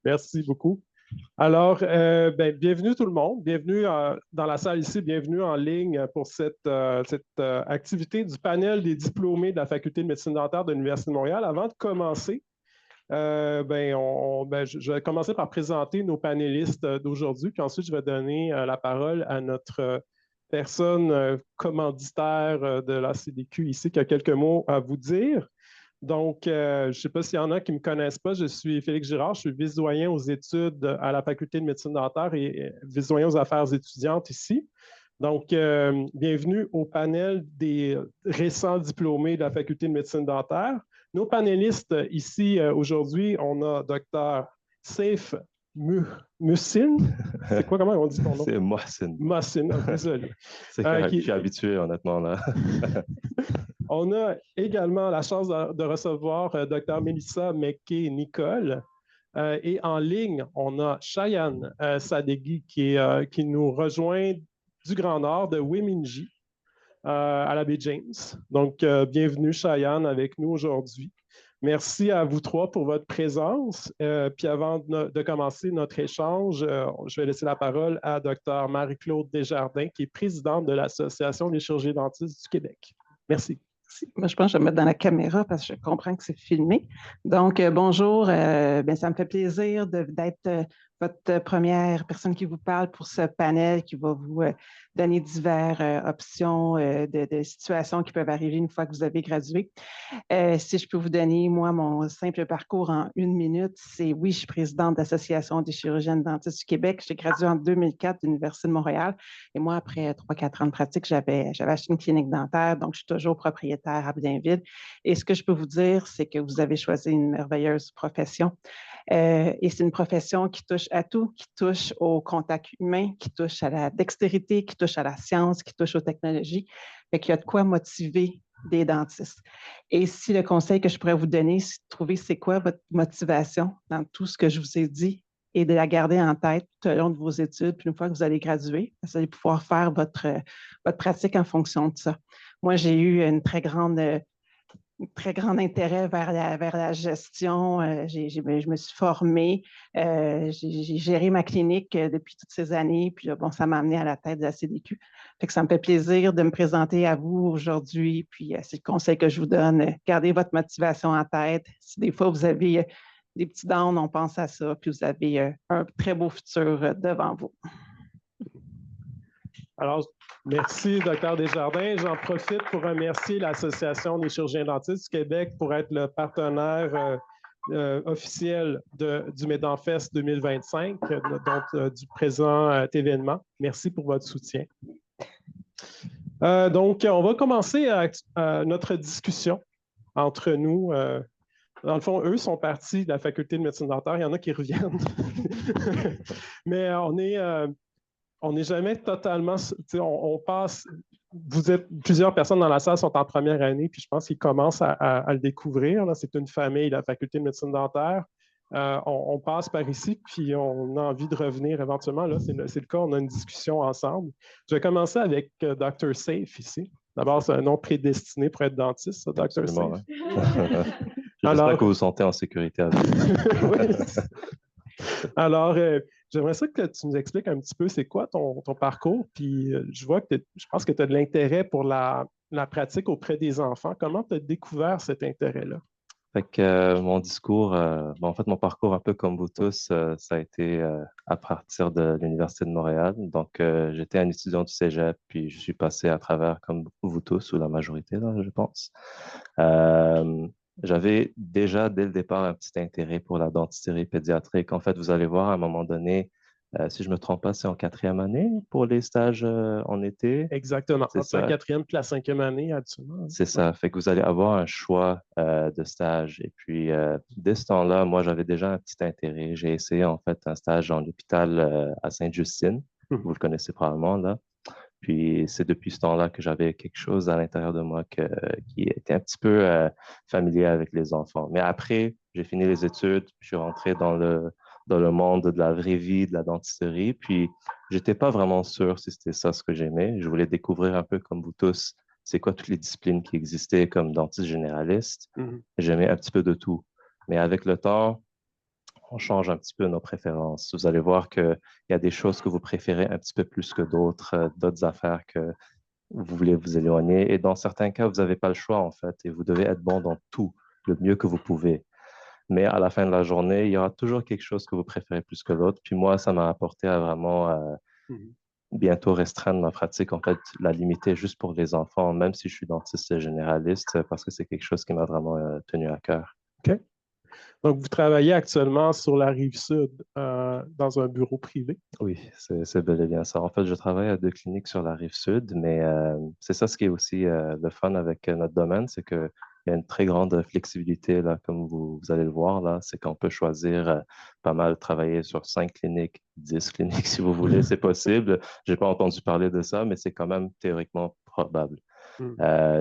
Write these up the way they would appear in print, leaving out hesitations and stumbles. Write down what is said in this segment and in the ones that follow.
Merci beaucoup. Alors, bienvenue tout le monde, bienvenue dans la salle ici, bienvenue en ligne pour cette activité du panel des diplômés de la Faculté de médecine dentaire de l'Université de Montréal. Avant de commencer, je vais commencer par présenter nos panélistes d'aujourd'hui, puis ensuite je vais donner la parole à notre personne commanditaire de la CDQ ici qui a quelques mots à vous dire. Donc, je ne sais pas s'il y en a qui ne me connaissent pas, je suis Félix Girard, je suis vice-doyen aux études à la Faculté de médecine dentaire et vice-doyen aux affaires étudiantes ici. Donc, bienvenue au panel des récents diplômés de la Faculté de médecine dentaire. Nos panélistes ici aujourd'hui, on a Dr. Saif Muhsin. C'est quoi, comment on dit ton nom? C'est Mohsin. Mohsin, désolé. C'est correct, je suis habitué honnêtement là. On a également la chance de recevoir Dr. Mélissa McKay-Nicole. Et en ligne, on a Cheyenne Sadeghi qui nous rejoint du Grand Nord de Wemingey à la baie James. Donc, bienvenue Cheyenne avec nous aujourd'hui. Merci à vous trois pour votre présence. Puis avant de commencer notre échange, je vais laisser la parole à Dr. Marie-Claude Desjardins, qui est présidente de l'Association des chirurgiens dentistes du Québec. Merci. Moi, je pense que je vais me mettre dans la caméra parce que je comprends que c'est filmé. Donc, bonjour. Ça me fait plaisir d'être votre première personne qui vous parle pour ce panel qui va vous donner diverses options de situations qui peuvent arriver une fois que vous avez gradué. Si je peux vous donner, moi, mon simple parcours en 1 minute, c'est oui, je suis présidente de l'Association des chirurgiens dentistes du Québec. J'ai gradué en 2004 de l'Université de Montréal. Et moi, après 3-4 ans de pratique, j'avais acheté une clinique dentaire, donc je suis toujours propriétaire à Blainville. Et ce que je peux vous dire, c'est que vous avez choisi une merveilleuse profession. Et c'est une profession qui touche à tout, qui touche au contact humain, qui touche à la dextérité, qui touche à la science, qui touche aux technologies. Fait qu'il y a de quoi motiver des dentistes. Et si le conseil que je pourrais vous donner, c'est de trouver c'est quoi votre motivation dans tout ce que je vous ai dit et de la garder en tête tout au long de vos études. Puis une fois que vous allez graduer, vous allez pouvoir faire votre pratique en fonction de ça. Moi, j'ai eu un très grand intérêt vers la gestion. Je me suis formée. J'ai géré ma clinique depuis toutes ces années. Puis bon, ça m'a amené à la tête de la CDQ. Fait que ça me fait plaisir de me présenter à vous aujourd'hui. Puis c'est le conseil que je vous donne. Gardez votre motivation en tête. Si des fois vous avez des petits downs, on pense à ça. Puis vous avez un très beau futur devant vous. Alors, merci, Dr. Desjardins. J'en profite pour remercier l'Association des chirurgiens dentistes du Québec pour être le partenaire officiel du Medenfest 2025, donc du présent événement. Merci pour votre soutien. Donc, on va commencer notre discussion entre nous. Dans le fond, eux sont partis de la Faculté de médecine dentaire. Il y en a qui reviennent. Mais on n'est jamais totalement... On passe... Vous êtes... Plusieurs personnes dans la salle sont en première année, puis je pense qu'ils commencent à le découvrir. C'est une famille, la Faculté de médecine dentaire. On passe par ici, puis on a envie de revenir éventuellement. Là, c'est le cas, on a une discussion ensemble. Je vais commencer avec Dr. Saif ici. D'abord, c'est un nom prédestiné pour être dentiste, ça, Dr. Saif. Ouais. J'espère que vous vous sentez en sécurité avec vous. Alors, j'aimerais ça que tu nous expliques un petit peu c'est quoi ton parcours. Puis je vois que je pense que tu as de l'intérêt pour la pratique auprès des enfants. Comment tu as découvert cet intérêt-là? Fait que mon discours, en fait, mon parcours, un peu comme vous tous, ça a été à partir de l'Université de Montréal. Donc, j'étais un étudiant du cégep, puis je suis passé à travers, comme vous tous, ou la majorité, là, je pense. J'avais déjà, dès le départ, un petit intérêt pour la dentisterie pédiatrique. En fait, vous allez voir, à un moment donné, si je ne me trompe pas, c'est en 4e année pour les stages en été. Exactement. C'est la 4e puis la 5e année, absolument. C'est ça. Fait que vous allez avoir un choix de stage. Et puis, dès ce temps-là, moi, j'avais déjà un petit intérêt. J'ai essayé, en fait, un stage dans l'hôpital à Sainte-Justine. Vous le connaissez probablement, là. Puis, c'est depuis ce temps-là que j'avais quelque chose à l'intérieur de moi qui était un petit peu familier avec les enfants. Mais après, j'ai fini les études, puis je suis rentré dans dans le monde de la vraie vie, de la dentisterie. Puis, j'étais pas vraiment sûr si c'était ça ce que j'aimais. Je voulais découvrir un peu comme vous tous, c'est quoi toutes les disciplines qui existaient comme dentiste généraliste. J'aimais un petit peu de tout. Mais avec le temps, on change un petit peu nos préférences. Vous allez voir qu'il y a des choses que vous préférez un petit peu plus que d'autres, d'autres affaires que vous voulez vous éloigner. Et dans certains cas, vous n'avez pas le choix, en fait, et vous devez être bon dans tout, le mieux que vous pouvez. Mais à la fin de la journée, il y aura toujours quelque chose que vous préférez plus que l'autre. Puis moi, ça m'a apporté à vraiment bientôt restreindre ma pratique, en fait, la limiter juste pour les enfants, même si je suis dentiste généraliste, parce que c'est quelque chose qui m'a vraiment tenu à cœur. OK. Donc, vous travaillez actuellement sur la Rive-Sud dans un bureau privé? Oui, c'est bel et bien ça. En fait, je travaille à 2 cliniques sur la Rive-Sud, mais c'est ça ce qui est aussi le fun avec notre domaine, c'est qu'il y a une très grande flexibilité, là, comme vous allez le voir, là, c'est qu'on peut choisir pas mal, travailler sur 5 cliniques, 10 cliniques, si vous voulez, c'est possible. J'ai pas entendu parler de ça, mais c'est quand même théoriquement probable.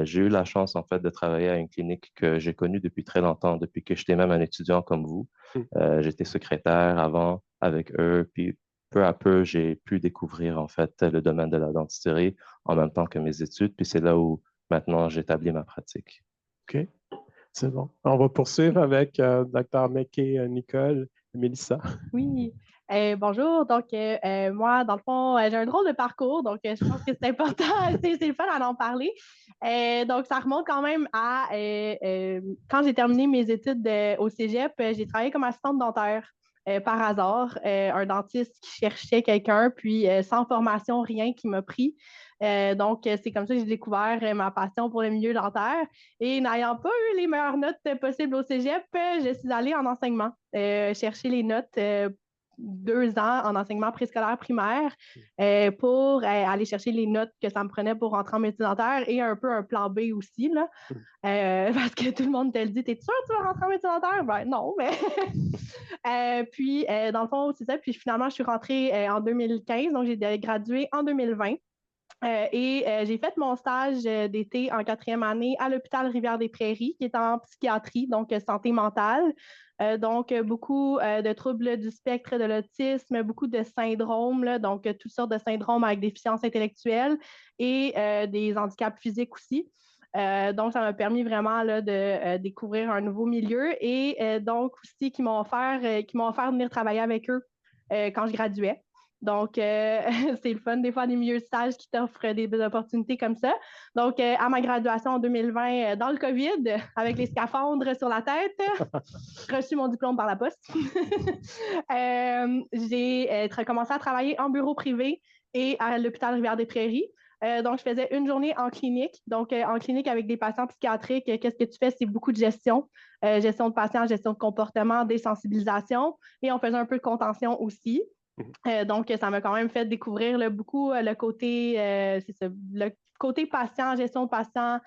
J'ai eu la chance, en fait, de travailler à une clinique que j'ai connue depuis très longtemps, depuis que j'étais même un étudiant comme vous. J'étais secrétaire avant avec eux, puis peu à peu, j'ai pu découvrir, en fait, le domaine de la dentisterie en même temps que mes études, puis c'est là où maintenant j'établis ma pratique. OK, c'est bon. On va poursuivre avec Dr. McKay, Nicole et Mélissa. Oui. Bonjour. Donc, moi, dans le fond, j'ai un drôle de parcours, donc je pense que c'est important, c'est le fun d'en parler. Donc, ça remonte quand même à quand j'ai terminé mes études au Cégep, j'ai travaillé comme assistante dentaire par hasard. Un dentiste qui cherchait quelqu'un, puis sans formation, rien qui m'a pris. Donc, c'est comme ça que j'ai découvert ma passion pour le milieu dentaire. Et n'ayant pas eu les meilleures notes possibles au Cégep, je suis allée en enseignement, chercher les notes 2 ans en enseignement préscolaire primaire pour aller chercher les notes que ça me prenait pour rentrer en médecine dentaire et un peu un plan B aussi, là. Parce que tout le monde te le dit, t'es sûr que tu vas rentrer en médecine dentaire? Ben non, mais... puis, dans le fond, c'est ça. Puis finalement, je suis rentrée en 2015, donc j'ai gradué en 2020. J'ai fait mon stage d'été en 4e année à l'hôpital Rivière-des-Prairies, qui est en psychiatrie, donc santé mentale. Donc, beaucoup de troubles du spectre de l'autisme, beaucoup de syndromes, là, donc toutes sortes de syndromes avec déficience intellectuelle et des handicaps physiques aussi. Donc, ça m'a permis vraiment là, de découvrir un nouveau milieu et donc aussi qui m'ont offert de venir travailler avec eux quand je graduais. Donc, c'est le fun des fois des milieux de stage qui t'offrent des opportunités comme ça. Donc, à ma graduation en 2020, dans le COVID, avec les scaphandres sur la tête, j'ai reçu mon diplôme par la poste. J'ai commencé à travailler en bureau privé et à l'hôpital Rivière-des-Prairies. Donc, je faisais une journée en clinique. Donc, en clinique avec des patients psychiatriques, qu'est-ce que tu fais? C'est beaucoup de gestion. Gestion de patients, gestion de comportement, désensibilisation. Et on faisait un peu de contention aussi. Donc, ça m'a quand même fait découvrir là, beaucoup le côté, le côté patient, gestion de patient,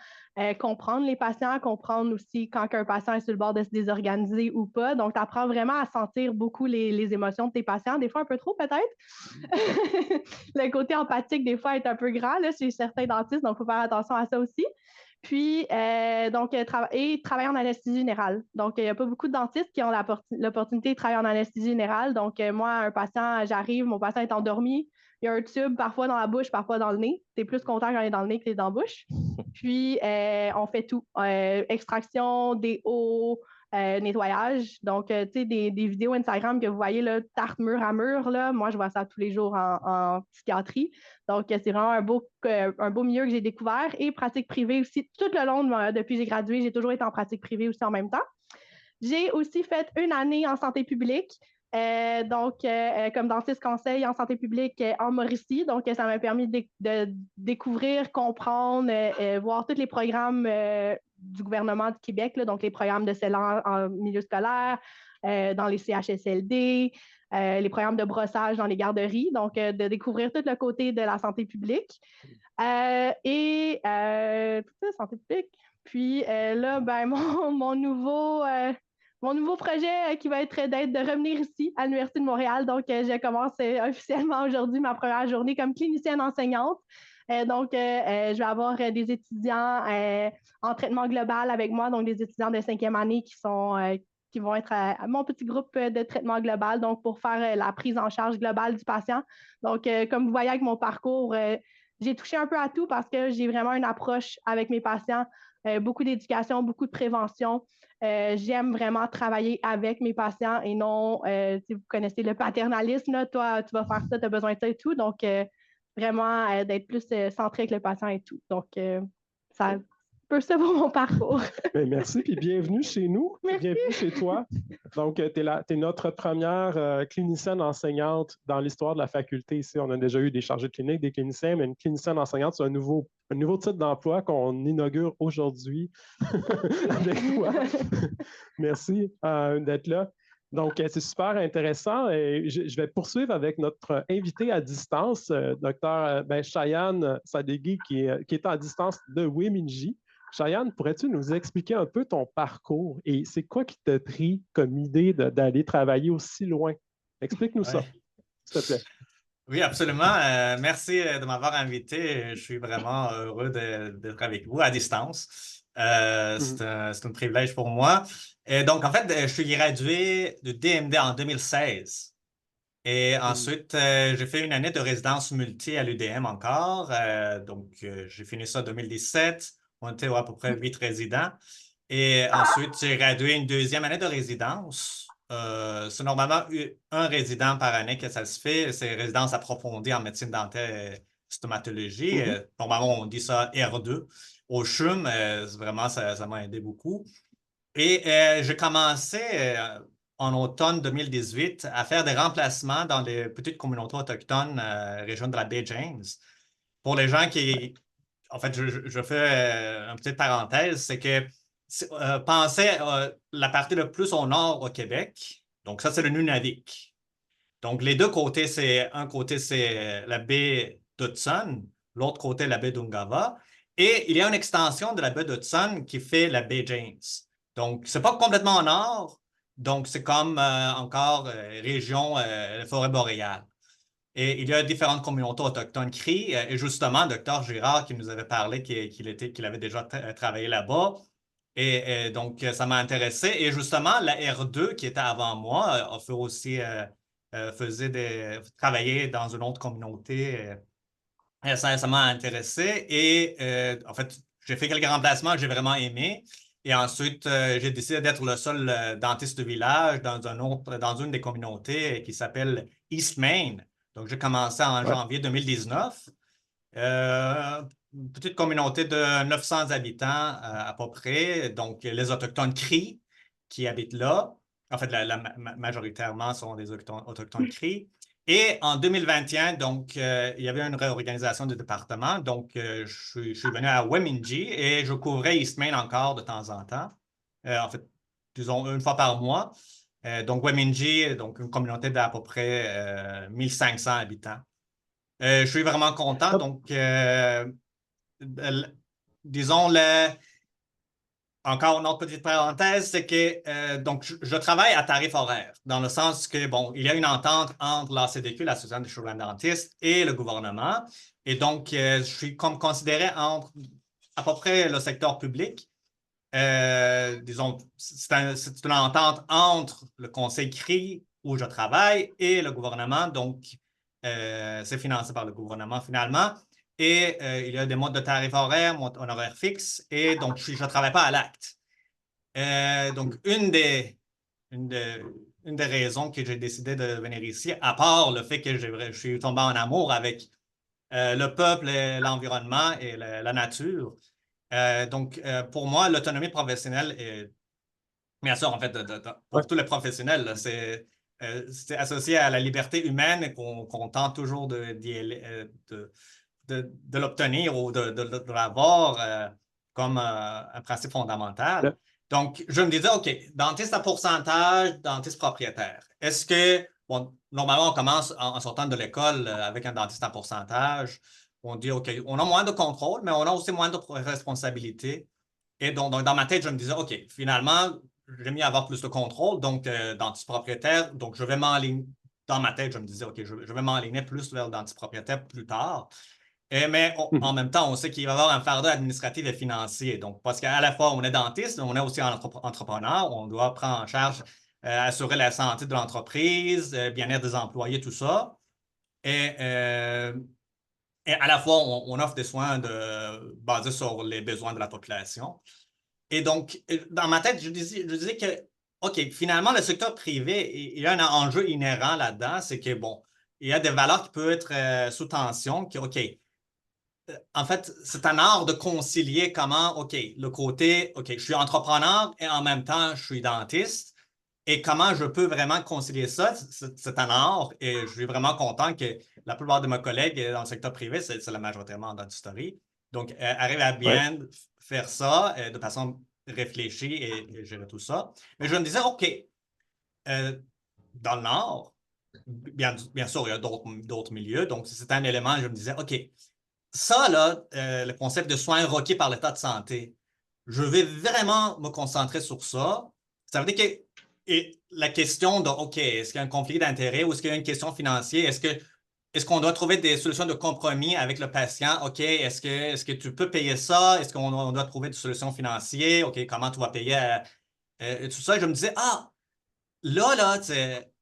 comprendre les patients, comprendre aussi quand un patient est sur le bord de se désorganiser ou pas. Donc, tu apprends vraiment à sentir beaucoup les émotions de tes patients, des fois un peu trop peut-être. Le côté empathique, des fois, est un peu grand là, chez certains dentistes, donc il faut faire attention à ça aussi. Puis, travailler en anesthésie générale. Donc, il n'y a pas beaucoup de dentistes qui ont l'opportunité de travailler en anesthésie générale. Donc, moi, un patient, j'arrive, mon patient est endormi. Il y a un tube parfois dans la bouche, parfois dans le nez. Tu es plus content quand il est dans le nez que dans la bouche. Puis, on fait tout. Extraction, déo, nettoyage. Donc, tu sais, des vidéos Instagram que vous voyez, là, tarte mur à mur, là, moi, je vois ça tous les jours en psychiatrie. Donc, c'est vraiment un beau milieu que j'ai découvert et pratique privée aussi. Tout le long, depuis que j'ai gradué, j'ai toujours été en pratique privée aussi en même temps. J'ai aussi fait une année en santé publique. Comme dentiste conseil en santé publique en Mauricie. Donc, ça m'a permis de découvrir, comprendre, voir tous les programmes du gouvernement du Québec, là, donc les programmes de CELAN en milieu scolaire, dans les CHSLD, les programmes de brossage dans les garderies. Donc, de découvrir tout le côté de la santé publique. Santé publique. Puis là, ben, mon nouveau projet qui va être d'être de revenir ici à l'Université de Montréal. Donc, je commence officiellement aujourd'hui ma première journée comme clinicienne enseignante. Je vais avoir des étudiants en traitement global avec moi, donc des étudiants de 5e année qui sont qui vont être à mon petit groupe de traitement global, donc pour faire la prise en charge globale du patient. Donc, comme vous voyez avec mon parcours, j'ai touché un peu à tout parce que j'ai vraiment une approche avec mes patients, beaucoup d'éducation, beaucoup de prévention. J'aime vraiment travailler avec mes patients et non, si vous connaissez le paternalisme, là, toi, tu vas faire ça, tu as besoin de ça et tout. Donc, vraiment d'être plus centré avec le patient et tout. Donc, ça peu ça pour mon parcours. Bien, merci, puis bienvenue chez nous. Merci. Bienvenue chez toi. Donc, tu es notre première clinicienne enseignante dans l'histoire de la faculté ici. On a déjà eu des chargés de clinique, des cliniciens, mais une clinicienne enseignante, c'est un nouveau titre d'emploi qu'on inaugure aujourd'hui avec toi. Merci d'être là. Donc, c'est super intéressant. Et je vais poursuivre avec notre invité à distance, Dr. Shayan Sadeghi, qui est à distance de Wemindji. Shayan, pourrais-tu nous expliquer un peu ton parcours et c'est quoi qui t'a pris comme idée d'aller travailler aussi loin? Explique-nous ça, s'il te plaît. Oui, absolument. Merci de m'avoir invité. Je suis vraiment heureux d'être avec vous à distance. C'est un privilège pour moi. Et donc, en fait, je suis gradué de DMD en 2016. Et ensuite, j'ai fait une année de résidence multi à l'UDM encore. Donc, j'ai fini ça en 2017. On était à peu près 8 résidents. Et ensuite, j'ai gradué une deuxième année de résidence. C'est normalement un résident par année que ça se fait. C'est résidence approfondie en médecine dentaire et stomatologie. Normalement, on dit ça R2. Au CHUM, vraiment, ça m'a aidé beaucoup. Et j'ai commencé en automne 2018 à faire des remplacements dans les petites communautés autochtones région de la baie James. Pour les gens qui... En fait, je fais une petite parenthèse, c'est que pensez la partie le plus au nord au Québec. Donc, ça, c'est le Nunavik. Donc, les deux côtés, un côté, c'est la baie d'Hudson, l'autre côté, la baie d'Ungava. Et il y a une extension de la baie d'Hudson qui fait la baie James. Donc, ce n'est pas complètement au nord. Donc, c'est comme encore région forêt boréale. Et il y a différentes communautés autochtones CRI. Et justement, Dr. Girard qui nous avait parlé qu'il avait déjà travaillé là-bas. Et donc, ça m'a intéressé. Et justement, la R2 qui était avant moi a fait aussi travailler dans une autre communauté. Ça m'a intéressé. Et en fait, j'ai fait quelques remplacements que j'ai vraiment aimés. Et ensuite, j'ai décidé d'être le seul dentiste de village dans une des communautés qui s'appelle East Main. Donc, j'ai commencé en janvier 2019. Une petite communauté de 900 habitants à peu près. Donc, les Autochtones CRI qui habitent là. En fait, majoritairement sont des Autochtones CRI. Et en 2021, donc, il y avait une réorganisation du département. Donc, je suis venu à Wemindji et je couvrais East Main encore de temps en temps. En fait, disons une fois par mois. Donc, Wemindji, donc une communauté d'à peu près 1500 habitants. Je suis vraiment content. Donc, disons, encore une autre petite parenthèse, c'est que donc, je travaille à tarif horaire, dans le sens que, bon, il y a une entente entre l'ACDQ, l'Association des chirurgiens dentistes, et le gouvernement. Et donc, je suis comme considéré entre à peu près le secteur public. Disons, c'est une entente entre le conseil CRI où je travaille et le gouvernement. Donc, c'est financé par le gouvernement finalement. Et il y a des modes de tarifs horaires, mon horaire fixe, et donc je ne travaille pas à l'acte. Donc, une des raisons que j'ai décidé de venir ici, à part le fait que je suis tombé en amour avec le peuple, l'environnement et la nature. Donc, pour moi, l'autonomie professionnelle est, bien sûr, en fait, pour tous les professionnels, c'est associé à la liberté humaine qu'on tente toujours de l'obtenir ou de l'avoir comme un principe fondamental. Donc, je me disais, OK, dentiste à pourcentage, dentiste propriétaire. Est-ce que, bon, normalement, on commence en sortant de l'école avec un dentiste à pourcentage. On dit, OK, on a moins de contrôle, mais on a aussi moins de responsabilité. Et donc, dans ma tête, je me disais, OK, finalement, j'aime mieux avoir plus de contrôle, donc dentiste propriétaire. Donc, je vais m'enligner. Dans ma tête, je me disais, OK, je vais m'enligner plus vers le dentiste propriétaire plus tard. Mais en même temps, on sait qu'il va y avoir un fardeau administratif et financier. Donc, parce qu'à la fois, on est dentiste, on est aussi entrepreneur, on doit prendre en charge, assurer la santé de l'entreprise, bien-être des employés, tout ça. Et à la fois, on offre des soins basés sur les besoins de la population. Et donc, dans ma tête, je disais que, OK, finalement, le secteur privé, il y a un enjeu inhérent là-dedans, c'est que, bon, il y a des valeurs qui peuvent être sous tension, qui, OK, en fait, c'est un art de concilier comment, OK, le côté, OK, je suis entrepreneur et en même temps, je suis dentiste. Et comment je peux vraiment concilier ça? C'est un art et je suis vraiment content que la plupart de mes collègues dans le secteur privé, c'est la majoritairement en dentisterie. Donc, arrive à bien faire ça de façon réfléchie et gérer tout ça. Mais je me disais, OK, dans le Nord, bien sûr, il y a d'autres milieux. Donc, c'est un élément, je me disais, OK, ça, là, le concept de soins requis par l'état de santé, je vais vraiment me concentrer sur ça. Ça veut dire que la question de, OK, est-ce qu'il y a un conflit d'intérêt ou est-ce qu'il y a une question financière? Est-ce qu'on doit trouver des solutions de compromis avec le patient? OK, est-ce que tu peux payer ça? Est-ce qu'on doit trouver des solutions financières? OK, comment tu vas payer tout ça? Je me disais, là,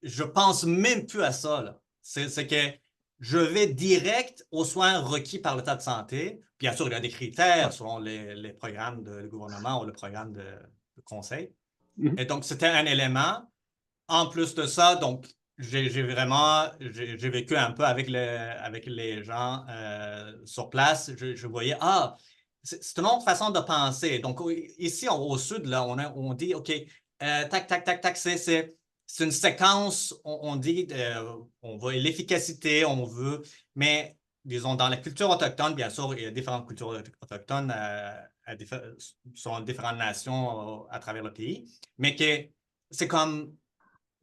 je pense même plus à ça, là. C'est que je vais direct aux soins requis par l'état de santé. Bien sûr, il y a des critères selon les programmes de gouvernement ou le programme de conseil. Et donc, c'était un élément. En plus de ça, donc, j'ai vécu un peu avec les gens sur place. Je voyais, c'est une autre façon de penser. Donc, ici, au sud, là, on dit, OK, tac, tac, tac, tac, c'est une séquence, on dit, on veut l'efficacité, on veut, mais disons, dans la culture autochtone, bien sûr, il y a différentes cultures autochtones sur différentes nations à travers le pays, mais que c'est comme,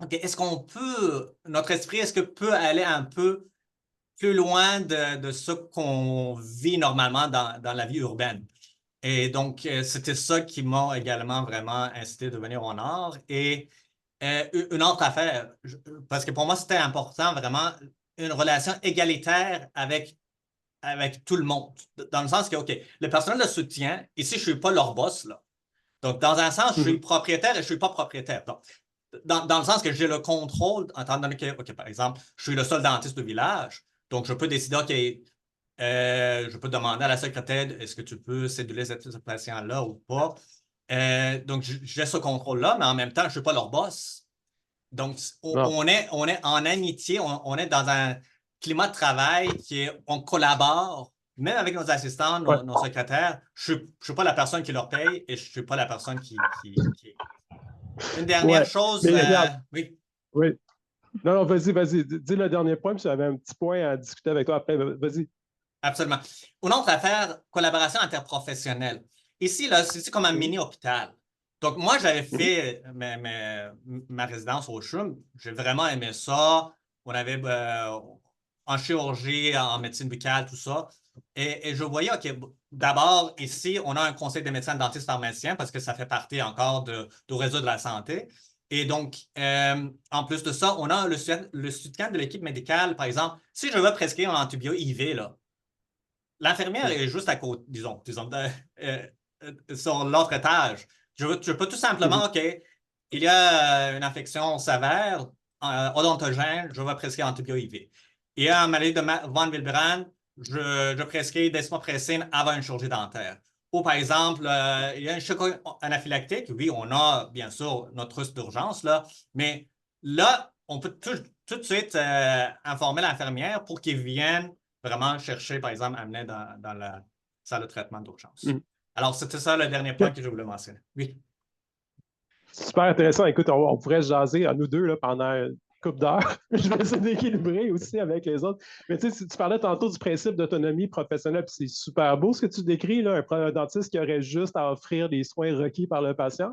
OK, est-ce qu'on peut, notre esprit, est-ce que peut aller un peu plus loin de ce qu'on vit normalement dans la vie urbaine? Et donc, c'était ça qui m'a également vraiment incité de venir au Nord. Et une autre affaire, parce que pour moi, c'était important vraiment une relation égalitaire avec tout le monde. Dans le sens que, OK, le personnel de soutien, ici, je ne suis pas leur boss, là. Donc, dans un sens, je suis propriétaire et je ne suis pas propriétaire. Donc, dans le sens que j'ai le contrôle, en tant que, OK, par exemple, je suis le seul dentiste du village. Donc, je peux décider, OK, je peux demander à la secrétaire, est-ce que tu peux céduler ce patient-là ou pas? Donc, j'ai ce contrôle-là, mais en même temps, je ne suis pas leur boss. Donc, on est en amitié, on est dans un climat de travail on collabore, même avec nos assistants, nos secrétaires. Je ne suis pas la personne qui leur paye et je ne suis pas la personne qui... Une dernière chose... oui. Oui. Non, vas-y. Dis le dernier point, puis j'avais un petit point à discuter avec toi après. Vas-y. Absolument. Une autre affaire, collaboration interprofessionnelle. Ici, là, c'est comme un mini-hôpital. Donc, moi, j'avais fait ma résidence au CHUM. J'ai vraiment aimé ça. On avait en chirurgie, en médecine buccale, tout ça. Et je voyais, OK, d'abord, ici, on a un conseil de médecins, dentistes, pharmaciens parce que ça fait partie encore du réseau de la santé. Et donc, en plus de ça, on a le soutien de l'équipe médicale. Par exemple, si je veux prescrire un antibiotique IV, là, l'infirmière est juste à côté, disons sur l'autre étage. Je peux tout simplement, OK, il y a une infection sévère, odontogène, je vais prescrire antibiotique IV. Il y a un maladie de Von Willebrand, je prescris desmopressine avant une chirurgie dentaire. Ou par exemple, il y a un choc anaphylactique. Oui, on a bien sûr notre trousse d'urgence, là, mais là, on peut tout de suite informer l'infirmière pour qu'il vienne vraiment chercher, par exemple, amener dans la salle de traitement d'urgence. Alors, c'était ça le dernier point que je voulais mentionner. Oui. Super intéressant. Écoute, on pourrait se jaser à nous deux là, pendant une couple d'heures. Je vais essayer d'équilibrer aussi avec les autres. Mais tu sais, tu parlais tantôt du principe d'autonomie professionnelle, puis c'est super beau ce que tu décris, là, un dentiste qui aurait juste à offrir les soins requis par le patient.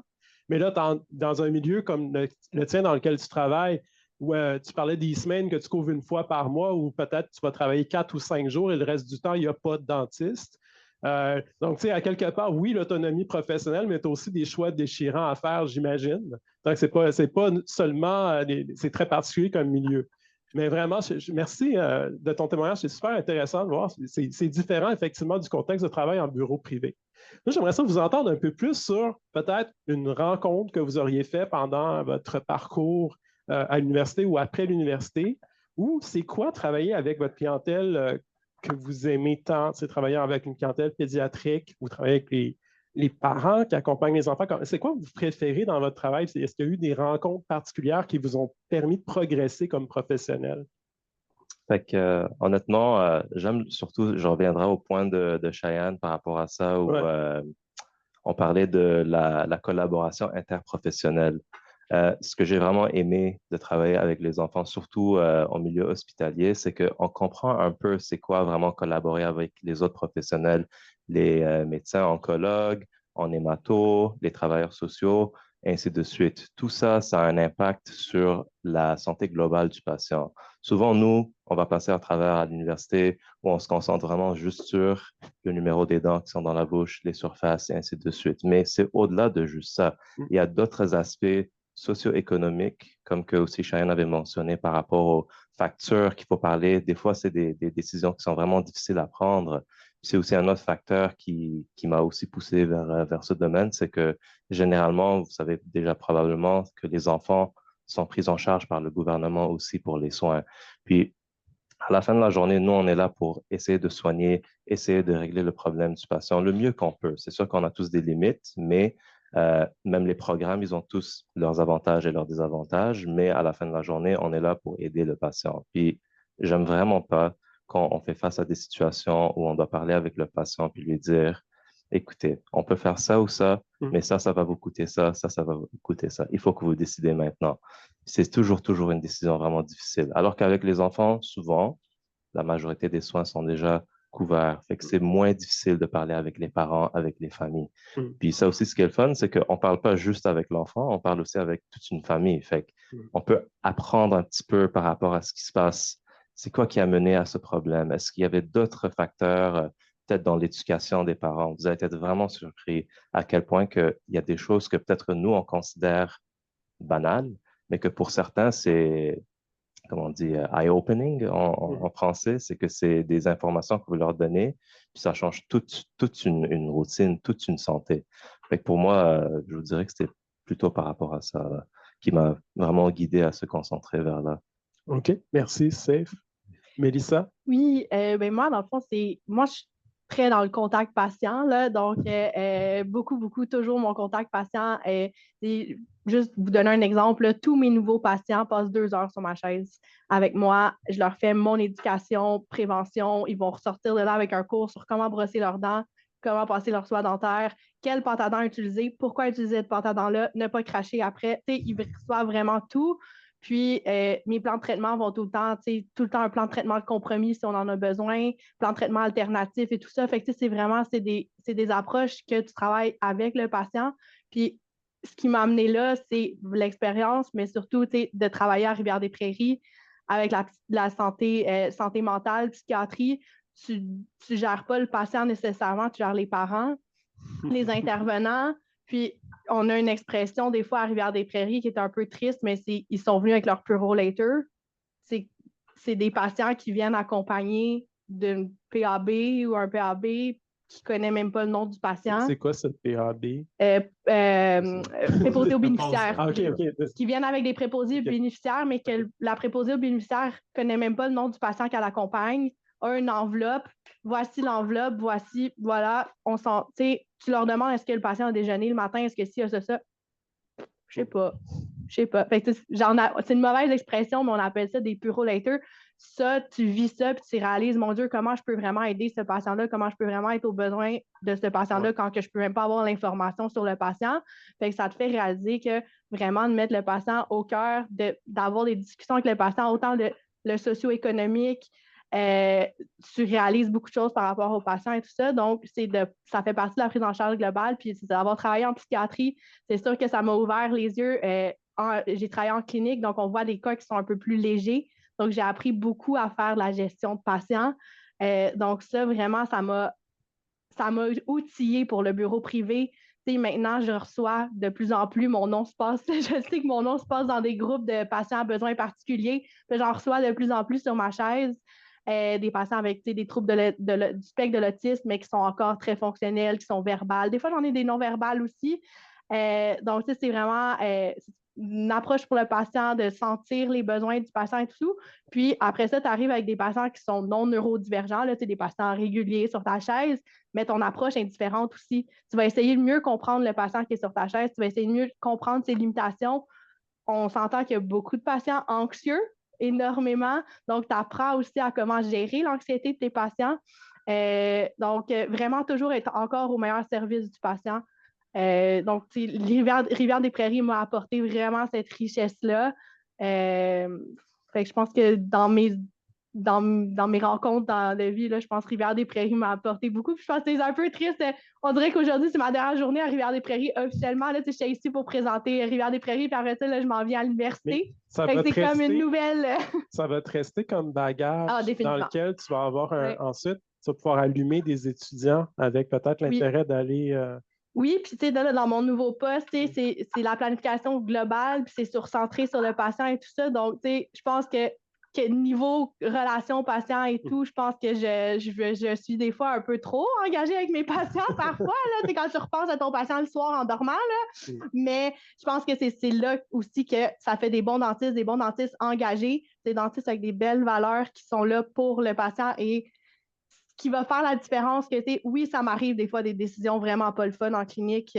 Mais là, dans un milieu comme le tien dans lequel tu travailles, où tu parlais des semaines que tu couvres une fois par mois, ou peut-être tu vas travailler 4 ou 5 jours et le reste du temps, il n'y a pas de dentiste. Donc, tu sais, à quelque part, oui, l'autonomie professionnelle, mais tu as aussi des choix déchirants à faire, j'imagine. Donc, c'est pas seulement, c'est très particulier comme milieu. Mais vraiment, merci de ton témoignage. C'est super intéressant de voir. C'est différent, effectivement, du contexte de travail en bureau privé. Moi, j'aimerais ça vous entendre un peu plus sur peut-être une rencontre que vous auriez faite pendant votre parcours à l'université ou après l'université, ou c'est quoi travailler avec votre clientèle que vous aimez tant? C'est travailler avec une clientèle pédiatrique, vous travaillez avec les parents qui accompagnent les enfants. C'est quoi que vous préférez dans votre travail? Est-ce qu'il y a eu des rencontres particulières qui vous ont permis de progresser comme professionnel? Fait que, honnêtement, j'aime surtout, je reviendrai au point de Cheyenne par rapport à ça, où on parlait de la collaboration interprofessionnelle. Ce que j'ai vraiment aimé de travailler avec les enfants, surtout en milieu hospitalier, c'est qu'on comprend un peu c'est quoi vraiment collaborer avec les autres professionnels, les médecins oncologues, en hémato, les travailleurs sociaux, et ainsi de suite. Tout ça, ça a un impact sur la santé globale du patient. Souvent, nous, on va passer à travers à l'université où on se concentre vraiment juste sur le numéro des dents qui sont dans la bouche, les surfaces, et ainsi de suite. Mais c'est au-delà de juste ça. Il y a d'autres aspects socio-économiques, comme que aussi Cheyenne avait mentionné par rapport aux facteurs qu'il faut parler. Des fois, c'est des décisions qui sont vraiment difficiles à prendre. C'est aussi un autre facteur qui m'a aussi poussé vers ce domaine, c'est que généralement, vous savez déjà probablement que les enfants sont pris en charge par le gouvernement aussi pour les soins. Puis, à la fin de la journée, nous, on est là pour essayer de soigner, essayer de régler le problème du patient le mieux qu'on peut. C'est sûr qu'on a tous des limites, mais même les programmes, ils ont tous leurs avantages et leurs désavantages, mais à la fin de la journée, on est là pour aider le patient. Puis, j'aime vraiment pas quand on fait face à des situations où on doit parler avec le patient puis lui dire, écoutez, on peut faire ça ou ça, mais ça va vous coûter ça, ça va vous coûter ça. Il faut que vous décidez maintenant. C'est toujours une décision vraiment difficile. Alors qu'avec les enfants, souvent, la majorité des soins sont déjà couverts. Fait que c'est moins difficile de parler avec les parents, avec les familles. Puis ça aussi, ce qui est le fun, c'est qu'on ne parle pas juste avec l'enfant, on parle aussi avec toute une famille. Fait qu'on peut apprendre un petit peu par rapport à ce qui se passe. C'est quoi qui a mené à ce problème? Est-ce qu'il y avait d'autres facteurs, peut-être dans l'éducation des parents? Vous allez être vraiment surpris à quel point il y a des choses que peut-être nous, on considère banales, mais que pour certains, c'est, comment on dit, eye-opening en français, c'est que c'est des informations que vous leur donnez, puis ça change toute une routine, toute une santé. Fait que pour moi, je vous dirais que c'était plutôt par rapport à ça là, qui m'a vraiment guidé à se concentrer vers là. OK, merci, Safe. Mélissa? Oui, ben moi, dans le fond, moi, je suis très dans le contact patient, là, donc beaucoup, toujours mon contact patient. Juste vous donner un exemple, là, tous mes nouveaux patients passent 2 heures sur ma chaise avec moi. Je leur fais mon éducation, prévention. Ils vont ressortir de là avec un cours sur comment brosser leurs dents, comment passer leur soie dentaire, quel pâte à dents utiliser, pourquoi utiliser cette pâte à dents-là, ne pas cracher après. Ils reçoivent vraiment tout. Puis, mes plans de traitement vont tout le temps un plan de traitement de compromis si on en a besoin, plan de traitement alternatif et tout ça. Fait que c'est vraiment, c'est des approches que tu travailles avec le patient. Puis, ce qui m'a amené là, c'est l'expérience, mais surtout, de travailler à Rivière-des-Prairies avec la santé mentale, psychiatrie. Tu ne gères pas le patient nécessairement, tu gères les parents, les intervenants. Puis, on a une expression des fois à Rivière-des-Prairies qui est un peu triste, mais ils sont venus avec leur Purolator. C'est des patients qui viennent accompagnés d'une PAB ou un PAB qui ne connaît même pas le nom du patient. C'est quoi cette PAB? Préposé aux bénéficiaires. Ah, OK. Qui viennent avec des préposés aux bénéficiaires, mais que la préposée aux bénéficiaires ne connaît même pas le nom du patient qu'elle accompagne, a une enveloppe. Voici l'enveloppe, voilà. Tu leur demandes est-ce que le patient a déjeuné le matin, est-ce que si, est-ce que ça? Je sais pas. Fait que c'est une mauvaise expression, mais on appelle ça des Purolators. Ça, tu vis ça, puis tu réalises, mon Dieu, comment je peux vraiment aider ce patient-là, comment je peux vraiment être aux besoins de ce patient-là quand que je peux même pas avoir l'information sur le patient. Fait que ça te fait réaliser que vraiment de mettre le patient au cœur, d'avoir des discussions avec le patient, autant le socio-économique, tu réalises beaucoup de choses par rapport aux patients et tout ça. Donc, ça fait partie de la prise en charge globale. Puis, d'avoir travaillé en psychiatrie, c'est sûr que ça m'a ouvert les yeux. J'ai travaillé en clinique, donc on voit des cas qui sont un peu plus légers. Donc, j'ai appris beaucoup à faire de la gestion de patients. Donc, ça, vraiment, ça m'a outillé pour le bureau privé. maintenant, je reçois de plus en plus, mon nom se passe, je sais que mon nom se passe dans des groupes de patients à besoins particuliers, puis j'en reçois de plus en plus sur ma chaise, des patients avec des troubles du spectre de l'autisme, mais qui sont encore très fonctionnels, qui sont verbales. Des fois, j'en ai des non-verbales aussi. Donc, c'est vraiment une approche pour le patient de sentir les besoins du patient et tout. Puis après ça, tu arrives avec des patients qui sont non neurodivergents, là, des patients réguliers sur ta chaise, mais ton approche est différente aussi. Tu vas essayer de mieux comprendre le patient qui est sur ta chaise, tu vas essayer de mieux comprendre ses limitations. On s'entend qu'il y a beaucoup de patients anxieux, énormément. Donc, tu apprends aussi à comment gérer l'anxiété de tes patients. Donc, vraiment toujours être encore au meilleur service du patient. Donc, Rivière-des-Prairies m'a apporté vraiment cette richesse-là. Fait que je pense que dans mes rencontres dans la vie, là, je pense que Rivière-des-Prairies m'a apporté beaucoup. Puis je pense que c'est un peu triste. On dirait qu'aujourd'hui, c'est ma dernière journée à Rivière-des-Prairies officiellement. Là, je suis ici pour présenter Rivière-des-prairies, puis après ça, là, je m'en viens à l'université. C'est comme une nouvelle. Ça va te rester comme bagage dans lequel tu vas avoir ensuite, tu vas pouvoir allumer des étudiants avec peut-être l'intérêt d'aller. Oui, puis tu sais, dans mon nouveau poste, c'est la planification globale, puis c'est centré sur le patient et tout ça. Donc, tu sais, je pense que niveau relation patient et tout, je pense que je suis des fois un peu trop engagée avec mes patients parfois, là, quand tu repenses à ton patient le soir en dormant, là. Mais je pense que c'est là aussi que ça fait des bons dentistes engagés, des dentistes avec des belles valeurs qui sont là pour le patient et qui va faire la différence que, oui, ça m'arrive des fois des décisions vraiment pas le fun en clinique,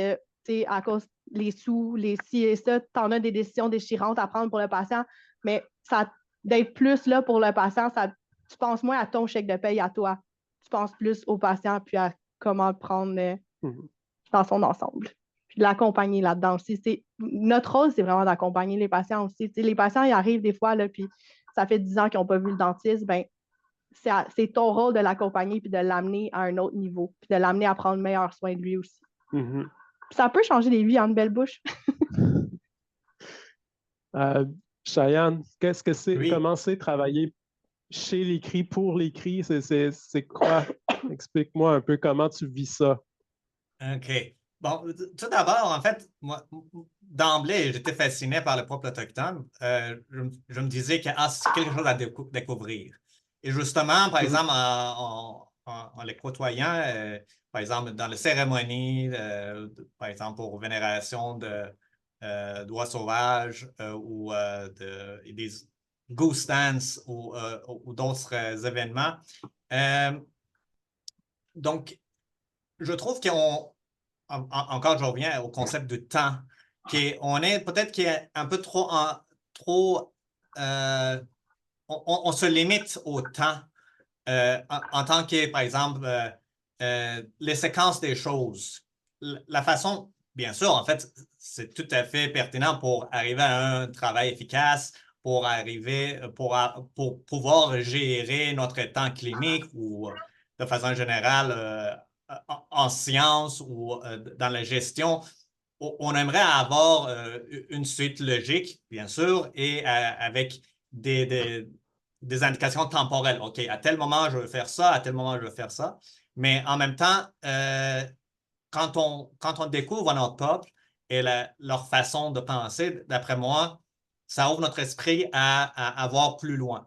à cause les sous, les ci et ça, t'en as des décisions déchirantes à prendre pour le patient, mais ça d'être plus là pour le patient, tu penses moins à ton chèque de paye à toi. Tu penses plus au patient puis à comment le prendre dans son ensemble. Puis de l'accompagner là-dedans aussi. Notre rôle, c'est vraiment d'accompagner les patients aussi. Les patients, ils arrivent des fois, là, puis ça fait 10 ans qu'ils n'ont pas vu le dentiste, ben c'est ton rôle de l'accompagner puis de l'amener à un autre niveau, puis de l'amener à prendre meilleur soin de lui aussi. Ça peut changer les vies en une belle bouche. Cheyenne, qu'est-ce que c'est? Oui. Comment c'est travailler chez les CRI, pour les CRI? C'est quoi? Explique-moi un peu comment tu vis ça. OK. Bon, tout d'abord, en fait, moi, d'emblée, j'étais fasciné par le peuple autochtone. Je me disais que c'est quelque chose à découvrir. Et justement, par exemple, en les côtoyant, par exemple, dans les cérémonies, par exemple, pour vénération d'oies sauvages ou des goose dance ou d'autres événements. Donc, je trouve encore, je reviens au concept de temps, on est peut-être qu'il est un peu trop on se limite au temps en tant que, par exemple, les séquences des choses. La façon, bien sûr, en fait, c'est tout à fait pertinent pour arriver à un travail efficace, pour pouvoir gérer notre temps clinique ou de façon générale en sciences ou dans la gestion. On aimerait avoir une suite logique, bien sûr, et avec des indications temporelles. OK, à tel moment, je veux faire ça, à tel moment, je veux faire ça. Mais en même temps, quand on découvre notre peuple et leur façon de penser, d'après moi, ça ouvre notre esprit à voir plus loin.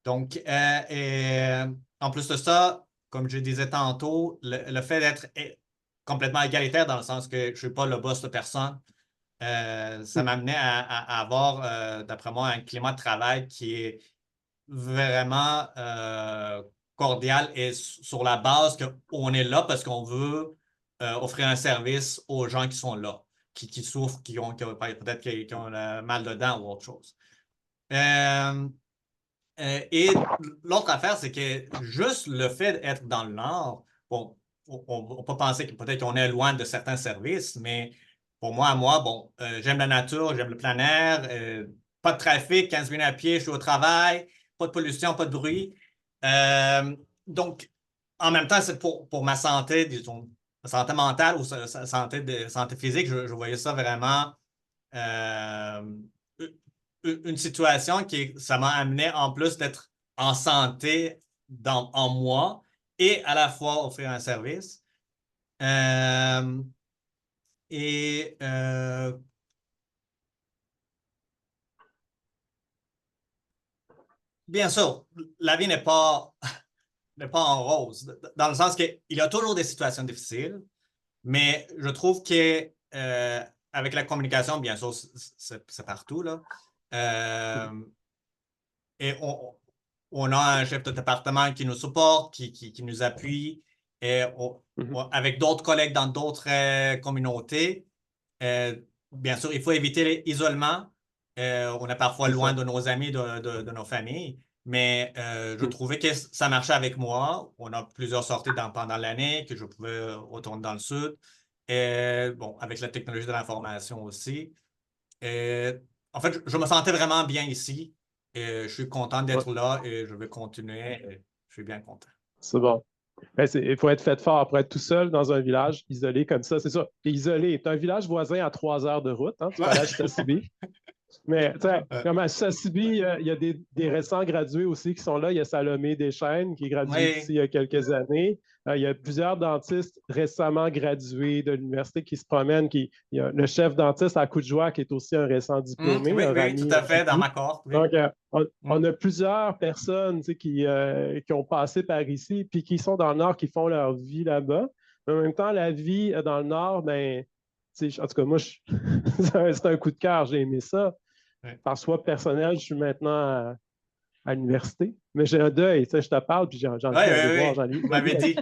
Donc, et en plus de ça, comme je disais tantôt, le fait d'être complètement égalitaire dans le sens que je ne suis pas le boss de personne, ça m'amenait à avoir, d'après moi, un climat de travail qui est vraiment cordial et sur la base qu'on est là parce qu'on veut offrir un service aux gens qui sont là, qui souffrent, peut-être qui ont mal de dents ou autre chose. Et l'autre affaire, c'est que juste le fait d'être dans le Nord, bon, on peut penser que peut-être qu'on est loin de certains services, mais pour moi, bon, j'aime la nature, j'aime le plein air, pas de trafic, 15 minutes à pied, je suis au travail, pas de pollution, pas de bruit. Donc, en même temps, c'est pour ma santé, disons, santé mentale ou santé physique, je voyais ça vraiment une situation ça m'a amené en plus d'être en santé en moi et à la fois offrir un service. Et bien sûr, la vie n'est pas en rose, dans le sens qu'il y a toujours des situations difficiles, mais je trouve que avec la communication, bien sûr, c'est partout, là. Et on a un chef de département qui nous supporte, qui nous appuie, et avec d'autres collègues dans d'autres communautés. Bien sûr, il faut éviter l'isolement. On est parfois loin de nos amis, de nos familles, mais je trouvais que ça marchait avec moi. On a plusieurs sorties pendant l'année, que je pouvais retourner dans le sud. Et, bon, avec la technologie de l'information aussi. Et, en fait, je me sentais vraiment bien ici. Et je suis content d'être là et je vais continuer. Et je suis bien content. C'est bon. Ben, il faut être fait fort pour être tout seul dans un village isolé comme ça. C'est ça. T'es isolé. Tu as un village voisin à 3 heures de route. Hein, tu peux aller à Chitassibi. Mais comme à Chitassibi, il y a des récents gradués aussi qui sont là. Il y a Salomé Deschênes qui est gradué ici il y a quelques années. Il y a plusieurs dentistes récemment gradués de l'université qui se promènent. Il y a le chef dentiste à Coudjoie qui est aussi un récent diplômé. Oui, tout à fait, dans ma cohorte. Oui. Donc, on a plusieurs personnes qui ont passé par ici puis qui sont dans le Nord, qui font leur vie là-bas. Mais en même temps, la vie dans le Nord, ben, en tout cas, moi, c'est un coup de cœur. J'ai aimé ça. Ouais. Par choix personnel, je suis maintenant à l'université. Mais j'ai un deuil, je te parle, puis j'ai envie de voir. Vous m'avez dit.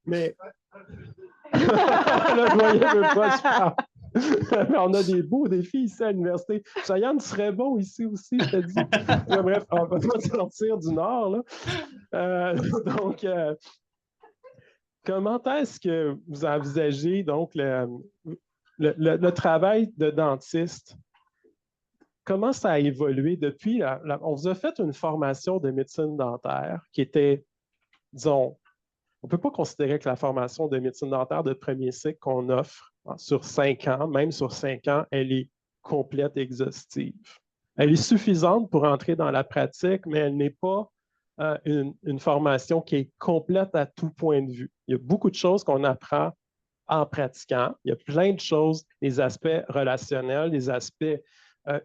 Mais le doyen veut pas, je parle. Mais on a des beaux défis ici à l'université. Cheyenne serait bon ici aussi, je te dis. Mais bref, on va pas sortir du Nord. Là. Donc, comment est-ce que vous envisagez donc le travail de dentiste? Comment ça a évolué depuis? On vous a fait une formation de médecine dentaire qui était, disons, on ne peut pas considérer que la formation de médecine dentaire de premier cycle qu'on offre sur 5 ans, même sur 5 ans, elle est complète, exhaustive. Elle est suffisante pour entrer dans la pratique, mais elle n'est pas une formation qui est complète à tout point de vue. Il y a beaucoup de choses qu'on apprend en pratiquant. Il y a plein de choses, les aspects relationnels, les aspects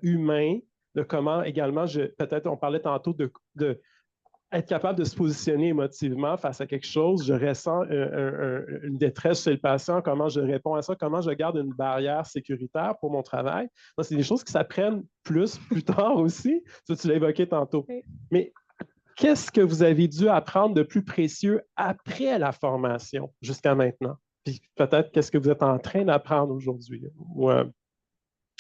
humains, de comment également, peut-être on parlait tantôt de être capable de se positionner émotivement face à quelque chose. Je ressens une détresse chez le patient, comment je réponds à ça, comment je garde une barrière sécuritaire pour mon travail. Donc, c'est des choses qui s'apprennent plus tard aussi. Ça, tu l'as évoqué tantôt. Okay. Mais qu'est-ce que vous avez dû apprendre de plus précieux après la formation jusqu'à maintenant? Puis peut-être qu'est-ce que vous êtes en train d'apprendre aujourd'hui?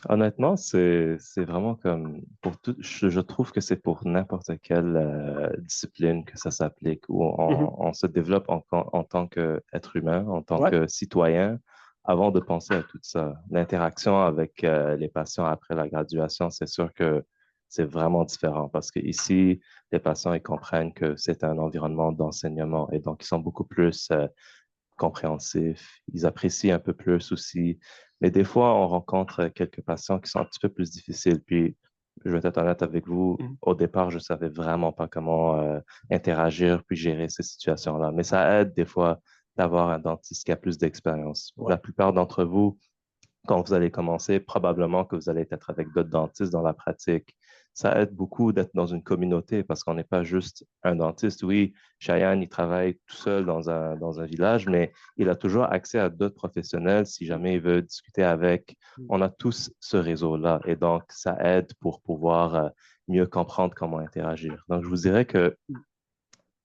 Honnêtement, c'est vraiment comme pour tout. Je trouve que c'est pour n'importe quelle discipline que ça s'applique, où on se développe en tant qu'être humain, en tant que citoyen, avant de penser à tout ça. L'interaction avec les patients après la graduation, c'est sûr que c'est vraiment différent parce qu'ici, les patients, ils comprennent que c'est un environnement d'enseignement et donc ils sont beaucoup plus compréhensifs, ils apprécient un peu plus aussi. Mais des fois, on rencontre quelques patients qui sont un petit peu plus difficiles. Puis, je vais être honnête avec vous, au départ, je ne savais vraiment pas comment interagir puis gérer ces situations-là. Mais ça aide des fois d'avoir un dentiste qui a plus d'expérience. La plupart d'entre vous, quand vous allez commencer, probablement que vous allez être avec d'autres dentistes dans la pratique. Ça aide beaucoup d'être dans une communauté parce qu'on n'est pas juste un dentiste. Oui, Cheyenne, il travaille tout seul dans un village, mais il a toujours accès à d'autres professionnels si jamais il veut discuter avec. On a tous ce réseau-là et donc ça aide pour pouvoir mieux comprendre comment interagir. Donc, je vous dirais que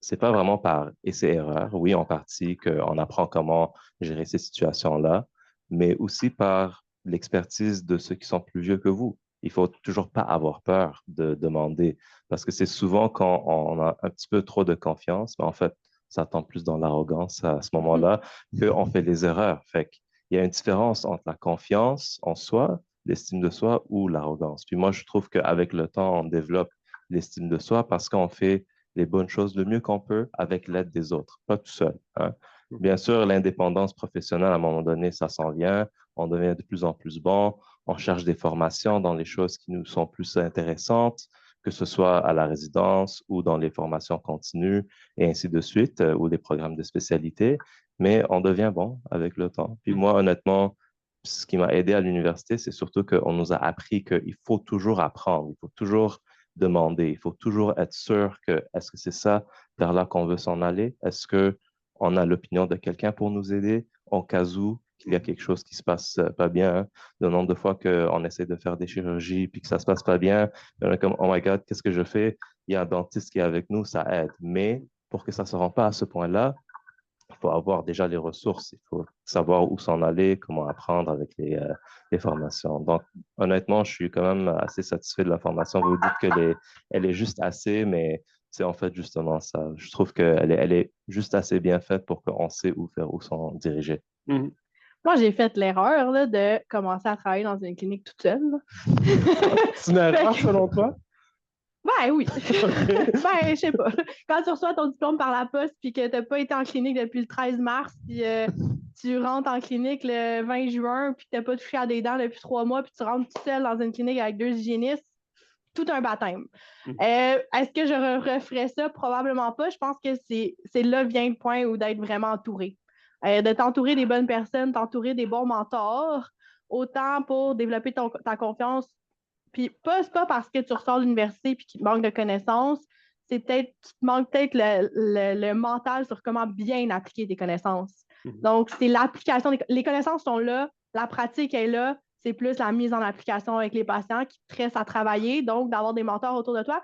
c'est pas vraiment par essai-erreur. Oui, en partie, qu'on apprend comment gérer ces situations-là, mais aussi par l'expertise de ceux qui sont plus vieux que vous. Il faut toujours pas avoir peur de demander, parce que c'est souvent quand on a un petit peu trop de confiance, mais en fait, ça tombe plus dans l'arrogance à ce moment-là, qu'on fait des erreurs. Fait qu'il y a une différence entre la confiance en soi, l'estime de soi ou l'arrogance. Puis moi, je trouve qu'avec le temps, on développe l'estime de soi parce qu'on fait les bonnes choses le mieux qu'on peut avec l'aide des autres, pas tout seul. Hein. Bien sûr, l'indépendance professionnelle, à un moment donné, ça s'en vient. On devient de plus en plus bon. On cherche des formations dans les choses qui nous sont plus intéressantes, que ce soit à la résidence ou dans les formations continues et ainsi de suite, ou des programmes de spécialité. mais on devient bon avec le temps. Puis moi, honnêtement, ce qui m'a aidé à l'université, c'est surtout qu'on nous a appris qu'il faut toujours apprendre, il faut toujours demander, il faut toujours être sûr que est-ce que c'est ça vers là qu'on veut s'en aller? Est-ce que on a l'opinion de quelqu'un pour nous aider en cas où qu'il y a quelque chose qui se passe pas bien, hein? Le nombre de fois qu'on essaie de faire des chirurgies puis que ça se passe pas bien, on est comme, oh my God, qu'est-ce que je fais? Il y a un dentiste qui est avec nous, ça aide. Mais pour que ça ne se rende pas à ce point-là, il faut avoir déjà les ressources, il faut savoir où s'en aller, comment apprendre avec les formations. Donc, honnêtement, je suis quand même assez satisfait de la formation. Vous dites elle est juste assez, mais c'est en fait justement ça. Je trouve elle est juste assez bien faite pour qu'on sait vers où s'en diriger. Mhm. Moi, j'ai fait l'erreur là, de commencer à travailler dans une clinique toute seule. C'est une erreur selon toi? Ben oui. Ben, je sais pas. Quand tu reçois ton diplôme par la poste puis que tu n'as pas été en clinique depuis le 13 mars, puis tu rentres en clinique le 20 juin, puis que tu n'as pas touché à des dents depuis 3 mois, puis tu rentres tout seul dans une clinique avec 2 hygiénistes, tout un baptême. Est-ce que je referais ça? Probablement pas. Je pense que c'est là vient le point où d'être vraiment entouré. De t'entourer des bonnes personnes, t'entourer des bons mentors, autant pour développer ta confiance. Puis c'est pas parce que tu ressors de l'université et qu'il te manque de connaissances, c'est peut-être qu'il te manque peut-être le mental sur comment bien appliquer tes connaissances. Donc, c'est l'application. Les connaissances sont là, la pratique est là, c'est plus la mise en application avec les patients qui te restent à travailler. Donc, d'avoir des mentors autour de toi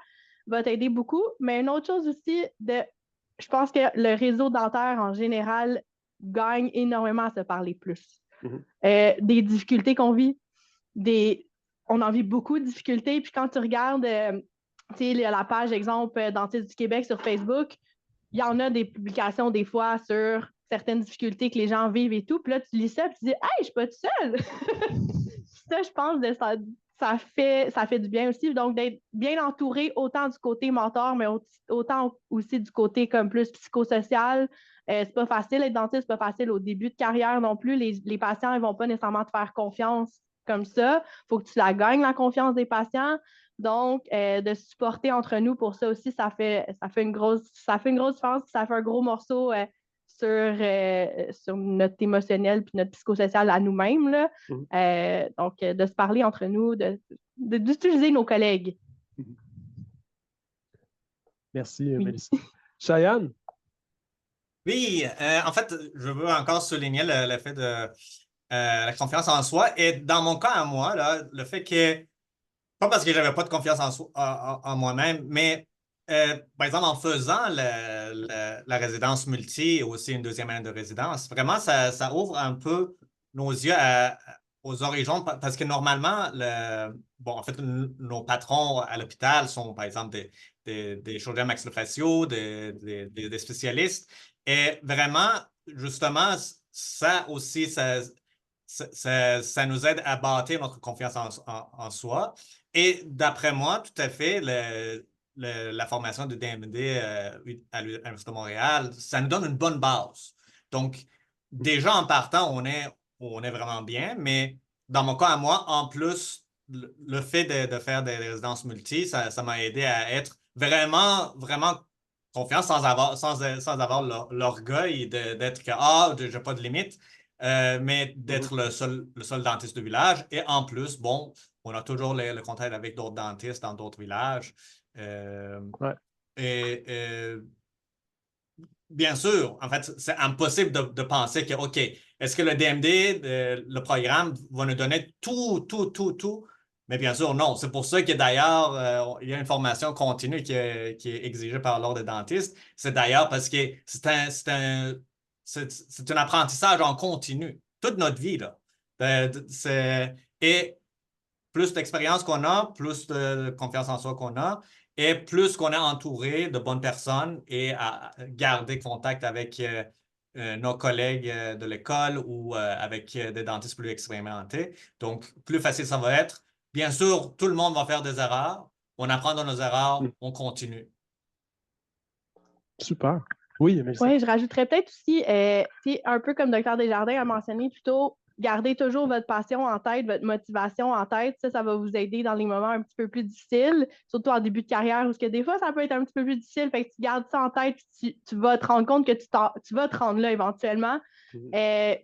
va t'aider beaucoup. Mais une autre chose aussi, je pense que le réseau dentaire en général gagne énormément à se parler plus. Des difficultés qu'on vit, on en vit beaucoup de difficultés. Puis quand tu regardes la page, exemple, Dentistes du Québec sur Facebook, il y en a des publications des fois sur certaines difficultés que les gens vivent et tout. Puis là, tu lis ça et tu dis « Hey, je suis pas toute seule! » Ça, je pense, ça fait du bien aussi. Donc, d'être bien entouré autant du côté mentor, mais autant aussi du côté comme plus psychosocial. C'est pas facile être dentiste, c'est pas facile au début de carrière non plus. Les patients, ils vont pas nécessairement te faire confiance comme ça. Il faut que tu la gagnes, la confiance des patients. Donc, de se supporter entre nous pour ça aussi, ça fait une grosse différence, ça fait un gros morceau sur notre émotionnel puis notre psychosocial à nous-mêmes. Là. Donc, de se parler entre nous, d'utiliser nos collègues. Merci, Mélissa. Cheyenne? Oui, en fait, je veux encore souligner le fait de la confiance en soi. Et dans mon cas à moi, là, le fait que, pas parce que j'avais pas de confiance en moi-même, mais par exemple, en faisant la résidence multi et aussi une deuxième année de résidence, vraiment, ça ouvre un peu nos yeux aux horizons parce que normalement, en fait, nos patrons à l'hôpital sont, par exemple, des chirurgiens maxillofaciaux, des spécialistes. Et vraiment, justement, ça aussi, ça nous aide à bâtir notre confiance en soi. Et d'après moi, tout à fait, la formation de DMD à l'Université de Montréal, ça nous donne une bonne base. Donc, déjà en partant, on est vraiment bien, mais dans mon cas à moi, en plus, le fait de faire des résidences multi, ça m'a aidé à être vraiment, vraiment confiant sans avoir l'orgueil d'être que, j'ai pas de limite. Mais d'être le seul dentiste du village. Et en plus, bon, on a toujours le contact avec d'autres dentistes dans d'autres villages. Et bien sûr, en fait, c'est impossible de penser que, OK, est-ce que le DMD, le programme, va nous donner tout? Mais bien sûr, non. C'est pour ça que d'ailleurs, il y a une formation continue qui est exigée par l'Ordre des dentistes. C'est d'ailleurs parce que c'est un apprentissage en continu, toute notre vie, là. Et plus d'expérience qu'on a, plus de confiance en soi qu'on a, et plus qu'on est entouré de bonnes personnes et à garder contact avec nos collègues de l'école ou avec des dentistes plus expérimentés. Donc, plus facile ça va être. Bien sûr, tout le monde va faire des erreurs. On apprend de nos erreurs, on continue. Super. Oui, Mélissa. Oui, je rajouterais peut-être aussi, un peu comme Dr Desjardins a mentionné plus tôt, gardez toujours votre passion en tête, votre motivation en tête. Ça va vous aider dans les moments un petit peu plus difficiles, surtout en début de carrière, où des fois, ça peut être un petit peu plus difficile. Fait que tu gardes ça en tête, puis tu vas te rendre compte que tu vas te rendre là éventuellement.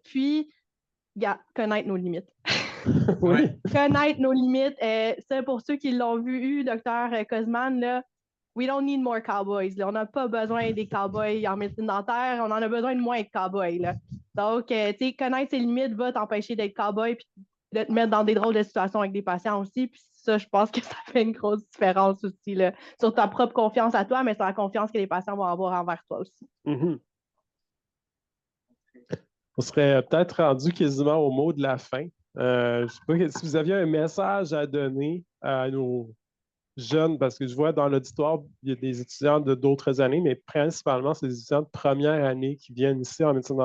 Puis, connaître nos limites. Oui. Connaître nos limites. Ça, pour ceux qui l'ont vu, Dr. Cosman, là, we don't need more cowboys. Là. On n'a pas besoin des cowboys en médecine dentaire. On en a besoin de moins de cowboys. Là. Donc, connaître ses limites va t'empêcher d'être cowboy puis de te mettre dans des drôles de situations avec des patients aussi. Puis ça, je pense que ça fait une grosse différence aussi là, sur ta propre confiance à toi, mais sur la confiance que les patients vont avoir envers toi aussi. On serait peut-être rendu quasiment au mot de la fin. Je ne sais pas si vous aviez un message à donner à nos jeunes, parce que je vois dans l'auditoire, il y a des étudiants de d'autres années, mais principalement, c'est des étudiants de première année qui viennent ici en médecine.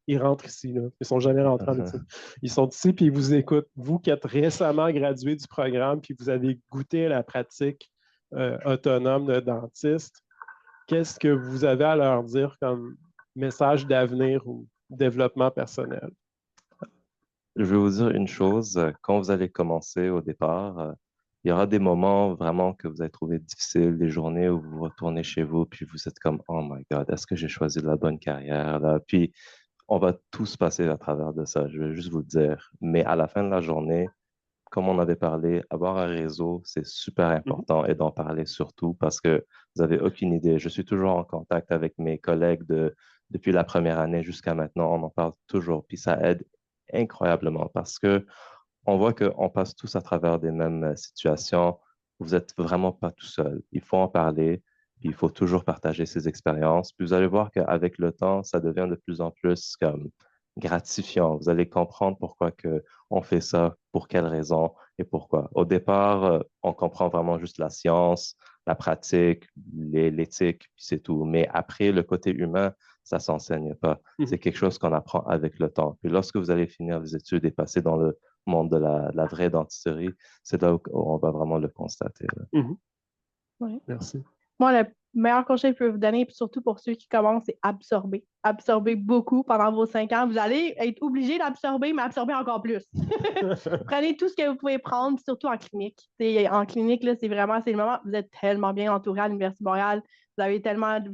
Ils rentrent ici, là. Ils ne sont jamais rentrés en médecine. Ils sont ici, puis ils vous écoutent. Vous qui êtes récemment gradués du programme, puis vous avez goûté à la pratique autonome de dentiste, qu'est-ce que vous avez à leur dire comme message d'avenir ou développement personnel? Je vais vous dire une chose, quand vous allez commencer au départ, il y aura des moments vraiment que vous allez trouver difficiles, des journées où vous retournez chez vous, puis vous êtes comme, oh my God, est-ce que j'ai choisi la bonne carrière là? Puis on va tous passer à travers de ça, je vais juste vous le dire. Mais à la fin de la journée, comme on avait parlé, avoir un réseau, c'est super important et d'en parler surtout parce que vous n'avez aucune idée. Je suis toujours en contact avec mes collègues depuis la première année jusqu'à maintenant. On en parle toujours. Puis ça aide incroyablement parce que on voit qu'on passe tous à travers des mêmes situations. Vous n'êtes vraiment pas tout seul. Il faut en parler. Puis il faut toujours partager ses expériences. Puis vous allez voir qu'avec le temps, ça devient de plus en plus comme gratifiant. Vous allez comprendre pourquoi on fait ça, pour quelles raisons et pourquoi. Au départ, on comprend vraiment juste la science, la pratique, l'éthique, puis c'est tout. Mais après, le côté humain, ça ne s'enseigne pas. C'est quelque chose qu'on apprend avec le temps. Puis lorsque vous allez finir les études et passer dans le monde de la vraie dentisterie, c'est là où on va vraiment le constater. Oui. Merci. Moi, le meilleur conseil que je peux vous donner, puis surtout pour ceux qui commencent, c'est absorber. Absorber beaucoup pendant vos 5 ans. Vous allez être obligé d'absorber, mais absorber encore plus. Prenez tout ce que vous pouvez prendre, surtout en clinique. En clinique, là, c'est le moment. Vous êtes tellement bien entouré à l'Université de Montréal. Vous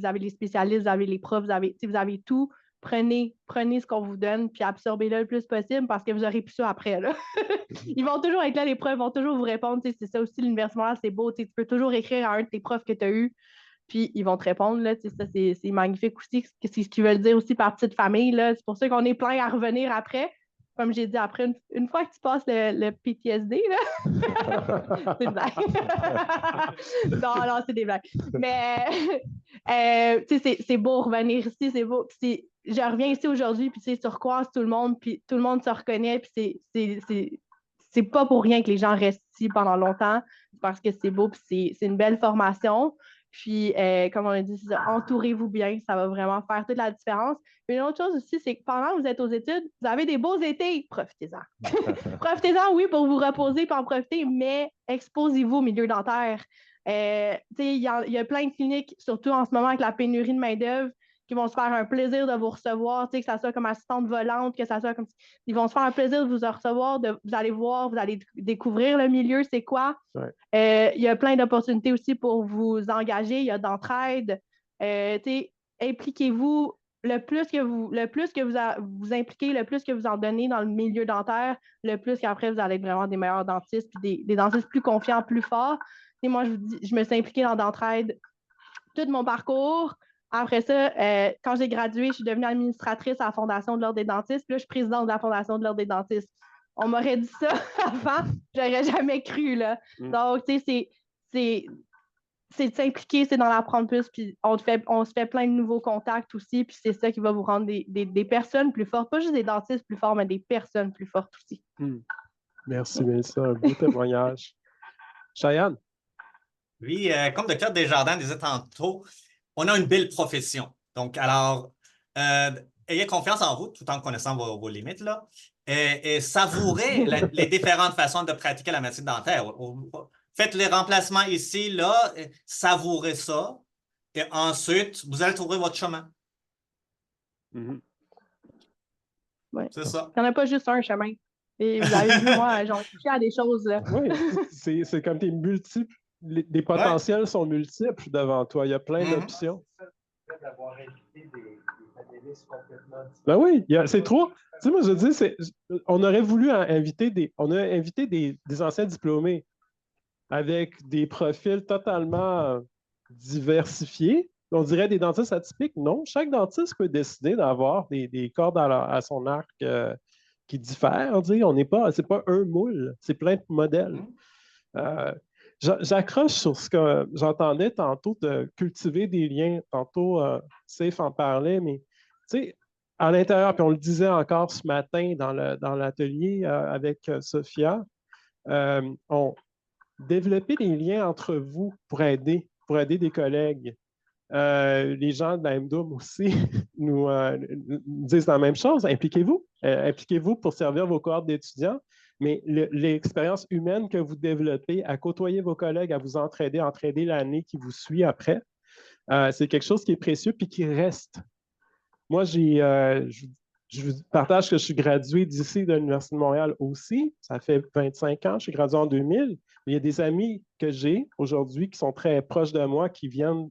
avez les spécialistes, vous avez les profs, vous avez tout. Prenez ce qu'on vous donne, puis absorbez-le le plus possible parce que vous aurez plus ça après. Là. Ils vont toujours être là, les profs vont toujours vous répondre. C'est ça aussi, l'Université de Montréal, c'est beau. Tu peux toujours écrire à un de tes profs que tu as eu, puis ils vont te répondre. Là, ça, c'est magnifique aussi. C'est ce qu'ils veulent dire aussi par petite famille. Là. C'est pour ça qu'on est plein à revenir après. Comme j'ai dit, après, une fois que tu passes le PTSD, là, c'est une blague. non, c'est des blagues. Mais, c'est beau revenir ici, c'est beau. Je reviens ici aujourd'hui, puis tu recroises tout le monde, puis tout le monde se reconnaît, puis c'est pas pour rien que les gens restent ici pendant longtemps, parce que c'est beau, puis c'est une belle formation. Puis, comme on a dit, entourez-vous bien, ça va vraiment faire toute la différence. Une autre chose aussi, c'est que pendant que vous êtes aux études, vous avez des beaux étés, profitez-en. Profitez-en, oui, pour vous reposer, pour en profiter, mais exposez-vous au milieu dentaire. Il y a plein de cliniques, surtout en ce moment avec la pénurie de main-d'œuvre, qui vont se faire un plaisir de vous recevoir, que ça soit comme assistante volante, que ça soit comme... Ils vont se faire un plaisir de vous recevoir, vous allez voir, vous allez découvrir le milieu, c'est quoi. Ouais. Il y a plein d'opportunités aussi pour vous engager, il y a d'entraide. Impliquez-vous, le plus que vous impliquez, le plus que vous en donnez dans le milieu dentaire, le plus qu'après, vous allez être vraiment des meilleurs dentistes, puis des dentistes plus confiants, plus forts. Moi, je vous dis, je me suis impliquée dans d'entraide tout mon parcours. Après ça, quand j'ai gradué, je suis devenue administratrice à la Fondation de l'Ordre des dentistes. Puis là, je suis présidente de la Fondation de l'Ordre des dentistes. On m'aurait dit ça avant, j'aurais jamais cru, là. Donc, tu sais, c'est de s'impliquer, c'est d'en apprendre plus, puis on se fait plein de nouveaux contacts aussi, puis c'est ça qui va vous rendre des personnes plus fortes. Pas juste des dentistes plus forts, mais des personnes plus fortes aussi. Merci, Mélissa. Un beau témoignage. Cheyenne? Oui, comme Dr. Desjardins disait tantôt, on a une belle profession. Donc, alors, ayez confiance en vous tout en connaissant vos limites, là, et savourez les différentes façons de pratiquer la médecine dentaire. Faites les remplacements ici, là, savourez ça, et ensuite, vous allez trouver votre chemin. Ouais. C'est ça. Il n'y en a pas juste un chemin. Et vous avez vu, moi, j'en touché à des choses. Là. Oui, c'est comme tes multiples. Les potentiels sont multiples devant toi. Il y a plein d'options. D'avoir invité des panélistes complètement différents. Ben oui, c'est trop. Tu sais, moi, je dis, on aurait voulu inviter des anciens diplômés avec des profils totalement diversifiés. On dirait des dentistes atypiques. Non, chaque dentiste peut décider d'avoir des cordes à son arc qui diffèrent. C'est pas un moule, c'est plein de modèles. J'accroche sur ce que j'entendais tantôt de cultiver des liens. Tantôt, Safe en parlait, mais tu sais, à l'intérieur, puis on le disait encore ce matin dans l'atelier avec Sophia, on développer des liens entre vous pour aider des collègues. Les gens de la MDOM aussi nous disent la même chose. Impliquez-vous. Impliquez-vous pour servir vos cohortes d'étudiants. Mais l'expérience humaine que vous développez à côtoyer vos collègues, à vous entraider l'année qui vous suit après, c'est quelque chose qui est précieux puis qui reste. Moi, je vous partage que je suis gradué d'ici de l'Université de Montréal aussi. Ça fait 25 ans, je suis gradué en 2000. Il y a des amis que j'ai aujourd'hui qui sont très proches de moi, qui viennent,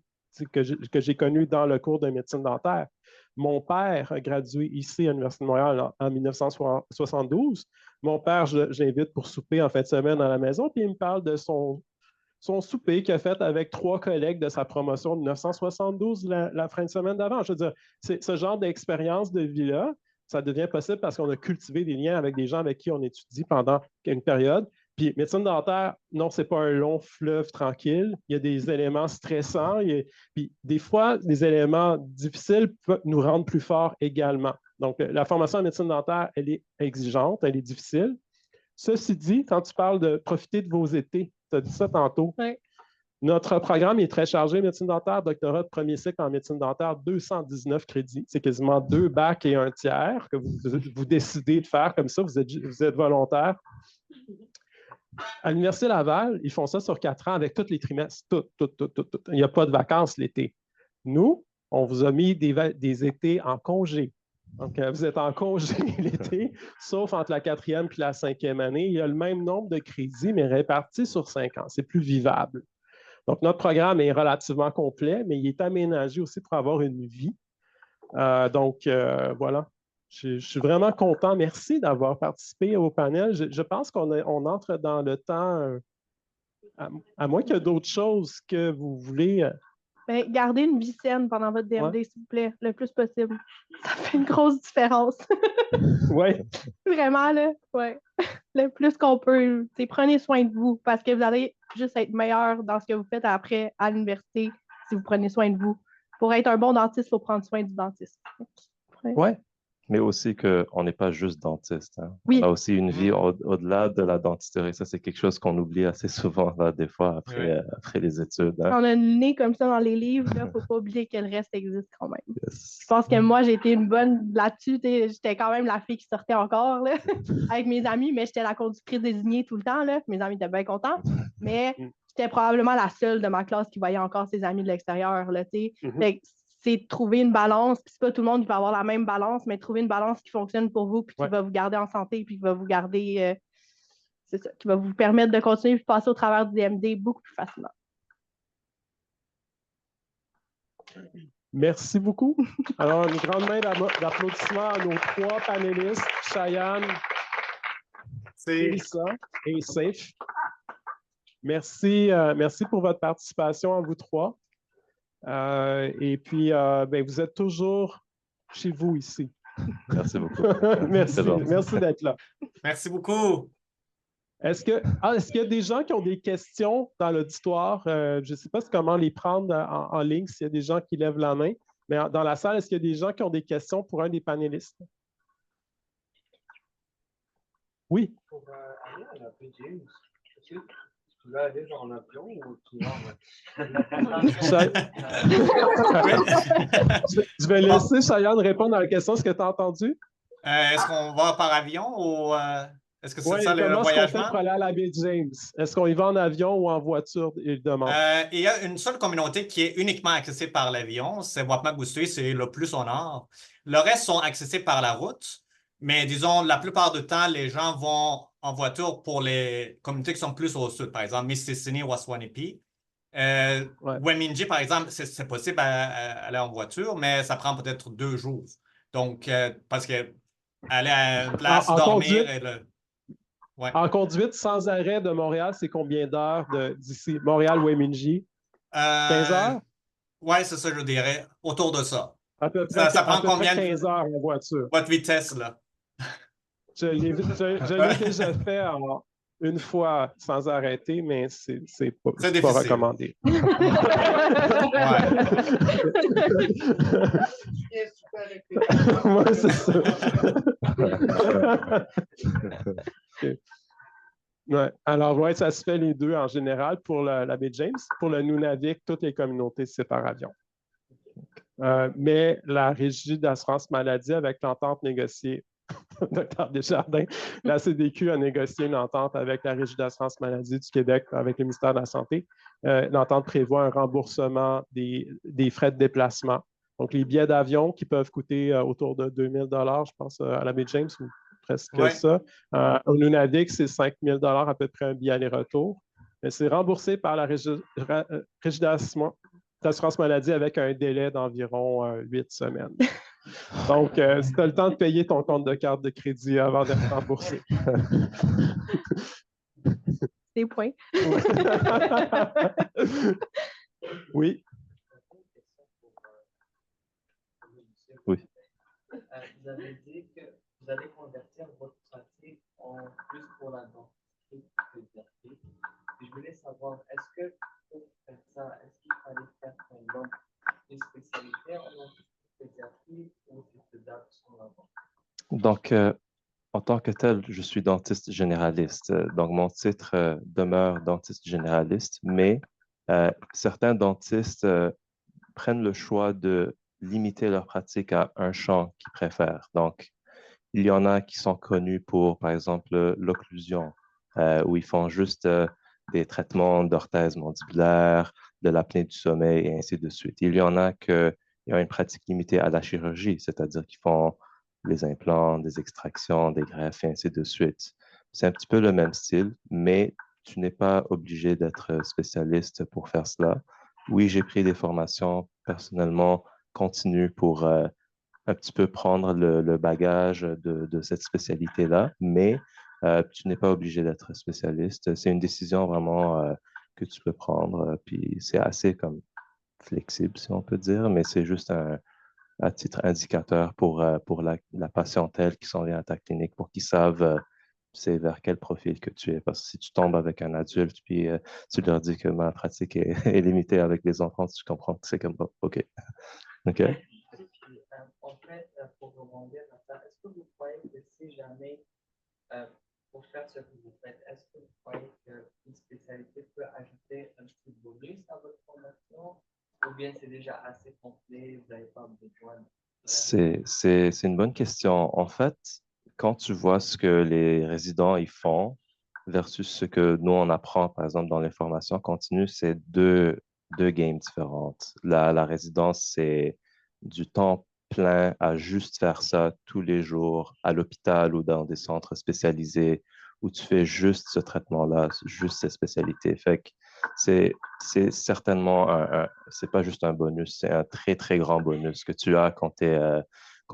que j'ai connus dans le cours de médecine dentaire. Mon père a gradué ici à l'Université de Montréal en 1972. Mon père, je l'invite pour souper en fin de semaine à la maison, puis il me parle de son souper qu'il a fait avec 3 collègues de sa promotion de 1972 la fin de semaine d'avant. Je veux dire, ce genre d'expérience de vie-là, ça devient possible parce qu'on a cultivé des liens avec des gens avec qui on étudie pendant une période. Puis médecine dentaire, non, ce n'est pas un long fleuve tranquille. Il y a des éléments stressants. Puis des fois, des éléments difficiles peuvent nous rendre plus forts également. Donc, la formation en médecine dentaire, elle est exigeante, elle est difficile. Ceci dit, quand tu parles de profiter de vos étés, tu as dit ça tantôt. Oui. Notre programme est très chargé, médecine dentaire, doctorat de premier cycle en médecine dentaire, 219 crédits. C'est quasiment 2 bacs et 1 tiers que vous décidez de faire comme ça, vous êtes volontaire. À l'Université Laval, ils font ça sur 4 ans avec tous les trimestres. Tout. Il n'y a pas de vacances l'été. Nous, on vous a mis des étés en congé. Donc, vous êtes en congé l'été, sauf entre la 4e et la 5e année. Il y a le même nombre de crédits, mais répartis sur 5 ans. C'est plus vivable. Donc, notre programme est relativement complet, mais il est aménagé aussi pour avoir une vie. Voilà. Je suis vraiment content. Merci d'avoir participé au panel. Je pense qu'on entre dans le temps, à moins qu'il y ait d'autres choses que vous voulez. Ben, gardez une vie saine pendant votre DMD, s'il vous plaît, le plus possible. Ça fait une grosse différence. Oui. Vraiment, là, ouais. Le plus qu'on peut. Prenez soin de vous parce que vous allez juste être meilleur dans ce que vous faites après à l'université si vous prenez soin de vous. Pour être un bon dentiste, il faut prendre soin du dentiste. Oui. Mais aussi qu'on n'est pas juste dentiste. Hein. Oui. On a aussi une vie au-delà de la dentisterie. Ça, c'est quelque chose qu'on oublie assez souvent, là, des fois, après les études. Hein. On a le nez comme ça dans les livres, il ne faut pas oublier que le reste existe quand même. Yes. Je pense que moi, j'ai été une bonne là-dessus. J'étais quand même la fille qui sortait encore là, avec mes amis, mais j'étais la conductrice désignée tout le temps. Là. Mes amis étaient bien contents. Mais j'étais probablement la seule de ma classe qui voyait encore ses amis de l'extérieur. C'est de trouver une balance. Puis c'est pas tout le monde qui va avoir la même balance, mais trouver une balance qui fonctionne pour vous, puis qui va vous garder en santé, puis qui va vous garder, qui va vous permettre de continuer et de passer au travers du DMD beaucoup plus facilement. Merci beaucoup. Alors, une grande main d'applaudissements à nos 3 panélistes, Cheyenne, Elissa et Safe. Merci pour votre participation à vous 3. Et puis, vous êtes toujours chez vous ici. Merci beaucoup. Merci d'être là. Merci beaucoup. Est-ce qu'il y a des gens qui ont des questions dans l'auditoire? Je ne sais pas comment les prendre en ligne, s'il y a des gens qui lèvent la main. Mais dans la salle, est-ce qu'il y a des gens qui ont des questions pour un des panélistes? Oui. Pour aller à la James, tu vas aller dans l'avion ou tu vas Je vais laisser Cheyenne répondre à la question. Est-ce que tu as entendu? Est-ce qu'on va par avion ou est-ce que c'est ça le voyagement? Comment est-ce qu'on fait pour aller à la baie James? Est-ce qu'on y va en avion ou en voiture? Il demande. Il y a une seule communauté qui est uniquement accessible par l'avion. C'est Wapmagoustui, c'est le plus au nord. Le reste sont accessibles par la route. Mais disons, la plupart du temps, les gens vont en voiture pour les communautés qui sont plus au sud, par exemple, Mississini ou Waswanipi. Wemindji, par exemple, c'est possible d'aller en voiture, mais ça prend peut-être 2 jours. Donc, parce que aller à une place, dormir et le... Ouais. En conduite sans arrêt de Montréal, c'est combien d'heures d'ici? Montréal-Wemindji? 15 heures? Oui, c'est ça, je dirais. Autour de ça. À peu près, ça prend combien 15 heures en voiture. Votre vitesse, là? Je l'ai déjà fait une fois sans arrêter, mais c'est pas recommandé. Moi, c'est ça. Okay. Ouais. Alors, ouais, ça se fait les deux en général pour la baie James. Pour le Nunavik, toutes les communautés c'est par avion. Mais la Régie d'assurance maladie, avec l'entente négociée, Dr. Desjardins, la CDQ a négocié une entente avec la Régie d'assurance maladie du Québec, avec le ministère de la Santé. L'entente prévoit un remboursement des frais de déplacement. Donc, les billets d'avion qui peuvent coûter autour de 2 000 je pense, à la baie James, ou presque ça. Au Nunavik, c'est 5 000 à peu près un billet aller-retour. Mais c'est remboursé par la Régie d'assurance maladie avec un délai d'environ 8 semaines. Donc, si tu as le temps de payer ton compte de carte de crédit avant d'être remboursé. Des points. Oui. Oui. Vous avez dit que vous allez convertir votre pratique en plus pour la dentiste que thérapie. Je voulais savoir, est-ce que pour faire ça, est-ce qu'il fallait faire une spécialité en pédiatrie ou c'est faisable sur la dent? Donc, en tant que tel, je suis dentiste généraliste. Donc, mon titre demeure dentiste généraliste, mais certains dentistes prennent le choix de limiter leur pratique à un champ qu'ils préfèrent. Donc, il y en a qui sont connus pour, par exemple, l'occlusion, où ils font juste des traitements d'orthèse mandibulaire, de l'apnée du sommeil et ainsi de suite. Il y en a qui ont une pratique limitée à la chirurgie, c'est-à-dire qu'ils font les implants, des extractions, des greffes et ainsi de suite. C'est un petit peu le même style, mais tu n'es pas obligé d'être spécialiste pour faire cela. Oui, j'ai pris des formations personnellement continues pour un petit peu prendre le bagage de cette spécialité-là, mais tu n'es pas obligé d'être spécialiste. C'est une décision vraiment que tu peux prendre, puis c'est assez comme flexible, si on peut dire, mais c'est juste à titre indicateur pour la patientèle qui s'en vient à ta clinique, pour qu'ils savent c'est vers quel profil que tu es. Parce que si tu tombes avec un adulte, puis tu leur dis que ma pratique est limitée avec les enfants, tu comprends que c'est comme, OK. OK. En fait, pour rebondir à ça, est-ce que vous croyez que si jamais, pour faire ce que vous faites, est-ce que vous croyez qu'une spécialité peut ajouter un petit bonus à votre formation ou bien c'est déjà assez complet, vous n'avez pas besoin de... C'est une bonne question. En fait, quand tu vois ce que les résidents y font versus ce que nous, on apprend, par exemple, dans les formations continues, c'est deux games différentes. La résidence, c'est du temps plein à juste faire ça tous les jours à l'hôpital ou dans des centres spécialisés où tu fais juste ce traitement-là, juste ces spécialités. Fait que c'est certainement c'est pas juste un bonus, c'est un très, très grand bonus que tu as quand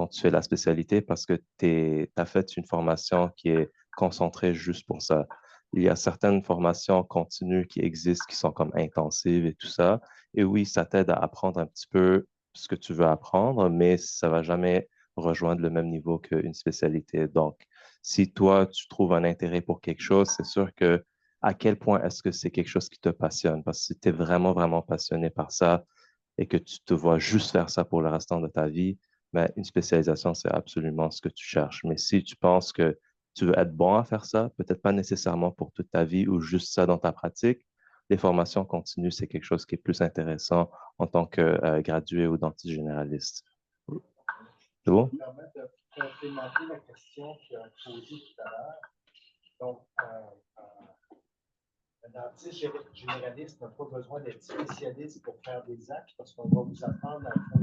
tu fais la spécialité parce que tu as fait une formation qui est concentrée juste pour ça. Il y a certaines formations continues qui existent, qui sont comme intensives et tout ça. Et oui, ça t'aide à apprendre un petit peu ce que tu veux apprendre, mais ça va jamais rejoindre le même niveau qu'une spécialité. Donc, si toi, tu trouves un intérêt pour quelque chose, c'est sûr que à quel point est-ce que c'est quelque chose qui te passionne? Parce que si tu es vraiment, vraiment passionné par ça et que tu te vois juste faire ça pour le restant de ta vie, ben, une spécialisation, c'est absolument ce que tu cherches. Mais si tu penses que tu veux être bon à faire ça, peut-être pas nécessairement pour toute ta vie ou juste ça dans ta pratique, les formations continues, c'est quelque chose qui est plus intéressant en tant que gradué ou dentiste généraliste. C'est bon? Je vais me permettre de complémenter la question que tu as posée tout à l'heure. Donc, un dentiste généraliste n'a pas besoin d'être spécialiste pour faire des actes parce qu'on va vous apprendre à faire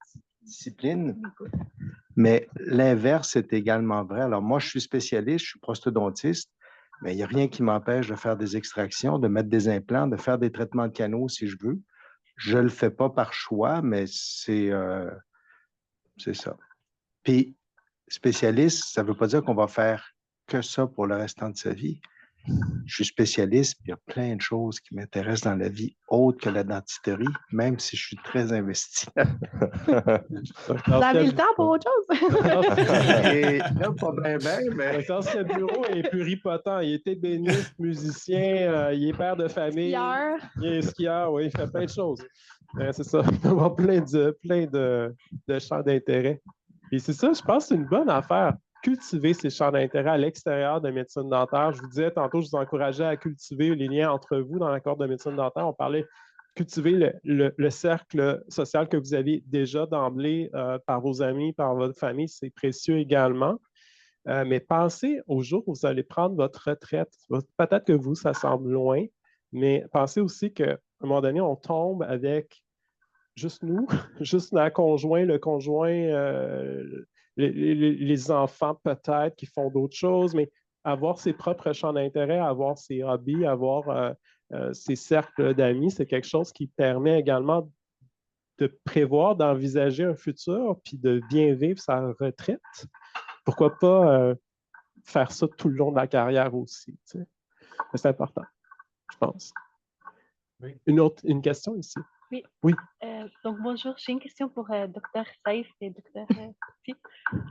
aussi discipline. Mais l'inverse est également vrai. Alors, moi, je suis spécialiste, je suis prosthodontiste, mais il n'y a rien qui m'empêche de faire des extractions, de mettre des implants, de faire des traitements de canaux si je veux. Je ne le fais pas par choix, mais c'est ça. Puis, spécialiste, ça ne veut pas dire qu'on va faire que ça pour le restant de sa vie. Je suis spécialiste, puis il y a plein de choses qui m'intéressent dans la vie autre que la dentisterie, même si je suis très investi. Vous avez le temps pour autre chose? Et là, pas bien, mais... Le ancien bureau est pluripotent. Il est ébéniste, musicien, il est père de famille. Skieur. Il est skieur, oui, il fait plein de choses. C'est ça, il peut avoir plein de champs d'intérêt. Et c'est ça, je pense que c'est une bonne affaire. Cultiver ces champs d'intérêt à l'extérieur de médecine dentaire. Je vous disais tantôt, je vous encourageais à cultiver les liens entre vous dans la cohorte de médecine dentaire. On parlait de cultiver le cercle social que vous avez déjà d'emblée par vos amis, par votre famille. C'est précieux également. Mais pensez au jour où vous allez prendre votre retraite. Peut-être que vous, ça semble loin, mais pensez aussi qu'à un moment donné, on tombe avec juste nous, juste le conjoint, les enfants peut-être qui font d'autres choses, mais avoir ses propres champs d'intérêt, avoir ses hobbies, avoir ses cercles d'amis, c'est quelque chose qui permet également de prévoir, d'envisager un futur, puis de bien vivre sa retraite. Pourquoi pas faire ça tout le long de la carrière aussi, tu sais? C'est important, je pense. Oui. Une question ici? Oui. Oui. Donc, bonjour, j'ai une question pour Dr. Saïf et Dr. Petit.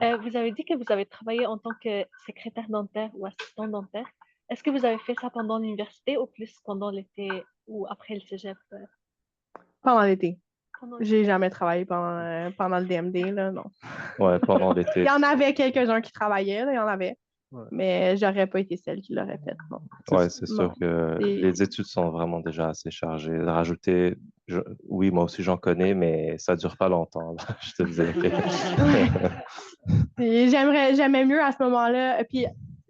Vous avez dit que vous avez travaillé en tant que secrétaire dentaire ou assistant dentaire. Est-ce que vous avez fait ça pendant l'université ou plus pendant l'été ou après le cégep? Pendant l'été. J'ai jamais travaillé pendant le DMD, là, non. Ouais, pendant l'été. Il y en avait quelques-uns qui travaillaient, là, il y en avait. Ouais. Mais j'aurais pas été celle qui l'aurait faite, non. Ouais, c'est sûr que les études sont vraiment déjà assez chargées. Rajouter, oui, moi aussi j'en connais, mais ça dure pas longtemps, là, je te le dirais. J'aimais mieux à ce moment-là. Puis,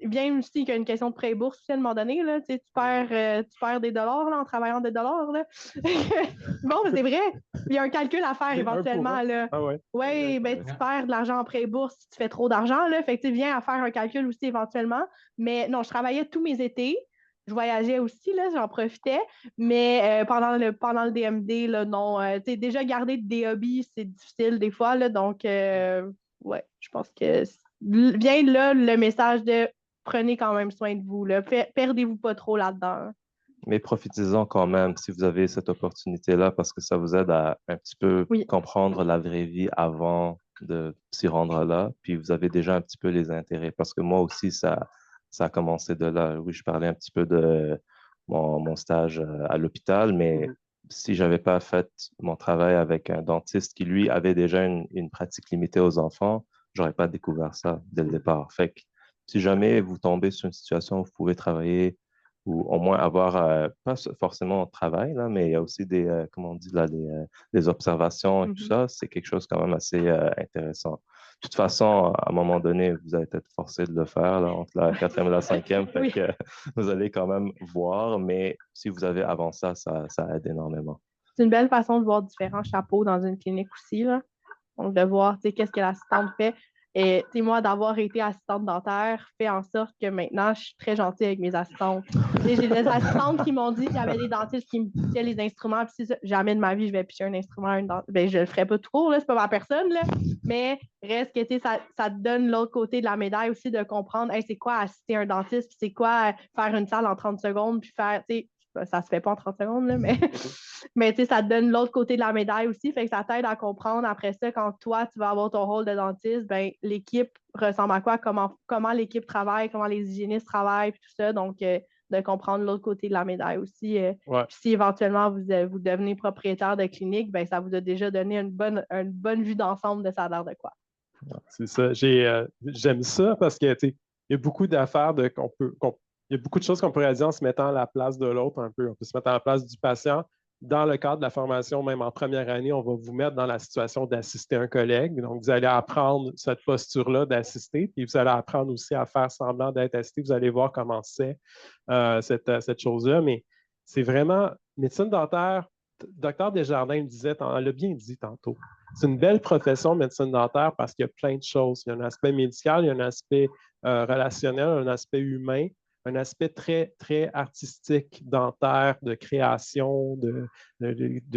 bien aussi qu'il y a une question de pré-bourse aussi à un moment donné. Là, tu perds des dollars là, en travaillant des dollars. Là. Bon, c'est vrai. Il y a un calcul à faire éventuellement. Là. Ah ouais. Oui, ben, tu perds de l'argent en pré-bourse si tu fais trop d'argent. Là. Fait que tu viens à faire un calcul aussi éventuellement. Mais non, je travaillais tous mes étés. Je voyageais aussi, là, j'en profitais. Mais pendant le DMD, là, non. Déjà, garder des hobbies, c'est difficile des fois. Là, donc, ouais, je pense que vient là le message de prenez quand même soin de vous. Là. Perdez-vous pas trop là-dedans. Mais profitez-en quand même si vous avez cette opportunité-là parce que ça vous aide à un petit peu comprendre la vraie vie avant de s'y rendre là. Puis vous avez déjà un petit peu les intérêts parce que moi aussi, ça a commencé de là. Oui, je parlais un petit peu de mon stage à l'hôpital, mais si j'avais pas fait mon travail avec un dentiste qui, lui, avait déjà une pratique limitée aux enfants, j'aurais pas découvert ça dès le départ. Fait que si jamais vous tombez sur une situation où vous pouvez travailler ou au moins avoir, pas forcément de travail, là, mais il y a aussi comment on dit là, des observations et tout ça, c'est quelque chose quand même assez intéressant. De toute façon, à un moment donné, vous allez être forcé de le faire là, entre la 4e et la 5e, fait que vous allez quand même voir, mais si vous avez avant ça aide énormément. C'est une belle façon de voir différents chapeaux dans une clinique aussi, là. Donc, de voir qu'est-ce que l'assistante fait. Et moi, d'avoir été assistante dentaire fait en sorte que maintenant, je suis très gentille avec mes assistantes. J'ai des assistantes qui m'ont dit qu'il y avait des dentistes qui me piquaient les instruments. Puis jamais de ma vie, je vais piquer un instrument. Ben, je le ferai pas trop, là, c'est pas ma personne. Là. Mais reste que ça te donne l'autre côté de la médaille aussi de comprendre c'est quoi assister un dentiste, puis c'est quoi faire une salle en 30 secondes, puis faire, ça se fait pas en 30 secondes, là, mais ça te donne l'autre côté de la médaille aussi, fait que ça t'aide à comprendre après ça, quand toi, tu vas avoir ton rôle de dentiste, ben, l'équipe ressemble à quoi, comment l'équipe travaille, comment les hygiénistes travaillent, puis tout ça, donc de comprendre l'autre côté de la médaille aussi. Puis si éventuellement vous devenez propriétaire de clinique, ben, ça vous a déjà donné une bonne vue d'ensemble de ça a l'air de quoi. C'est ça, j'aime ça parce que il y a beaucoup d'affaires il y a beaucoup de choses qu'on pourrait dire en se mettant à la place de l'autre un peu. On peut se mettre à la place du patient. Dans le cadre de la formation, même en première année, on va vous mettre dans la situation d'assister un collègue. Donc, vous allez apprendre cette posture-là d'assister, puis vous allez apprendre aussi à faire semblant d'être assisté. Vous allez voir comment c'est cette chose-là. Mais c'est vraiment, médecine dentaire, Dr Desjardins disait, elle l'a bien dit tantôt, c'est une belle profession, médecine dentaire, parce qu'il y a plein de choses. Il y a un aspect médical, il y a un aspect relationnel, un aspect humain, un aspect très, très artistique, dentaire, de création, de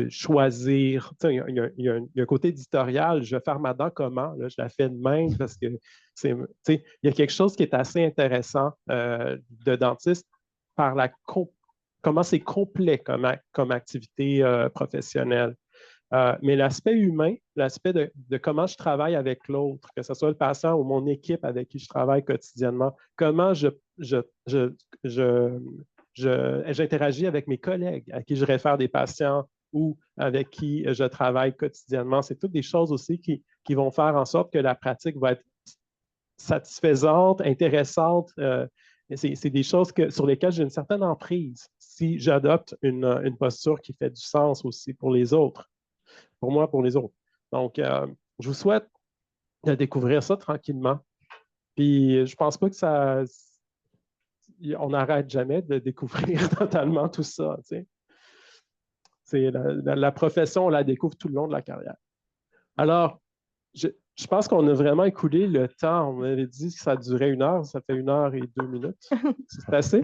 choisir. Il y a un côté éditorial. Je vais faire ma dent comment? Là, je la fais de même parce que il y a quelque chose qui est assez intéressant de dentiste par comment c'est complet comme activité professionnelle. Mais l'aspect humain, l'aspect de comment je travaille avec l'autre, que ce soit le patient ou mon équipe avec qui je travaille quotidiennement, comment j'interagis avec mes collègues à qui je réfère des patients ou avec qui je travaille quotidiennement, c'est toutes des choses aussi qui vont faire en sorte que la pratique va être satisfaisante, intéressante. C'est des choses sur lesquelles j'ai une certaine emprise si j'adopte une posture qui fait du sens aussi pour les autres. Pour moi, pour les autres. Donc, je vous souhaite de découvrir ça tranquillement. Puis, je pense pas que on n'arrête jamais de découvrir totalement tout ça. Tu sais. La profession, on la découvre tout le long de la carrière. Alors, je pense qu'on a vraiment écoulé le temps. On avait dit que ça durait 1 heure. Ça fait 1 heure et 2 minutes. C'est assez?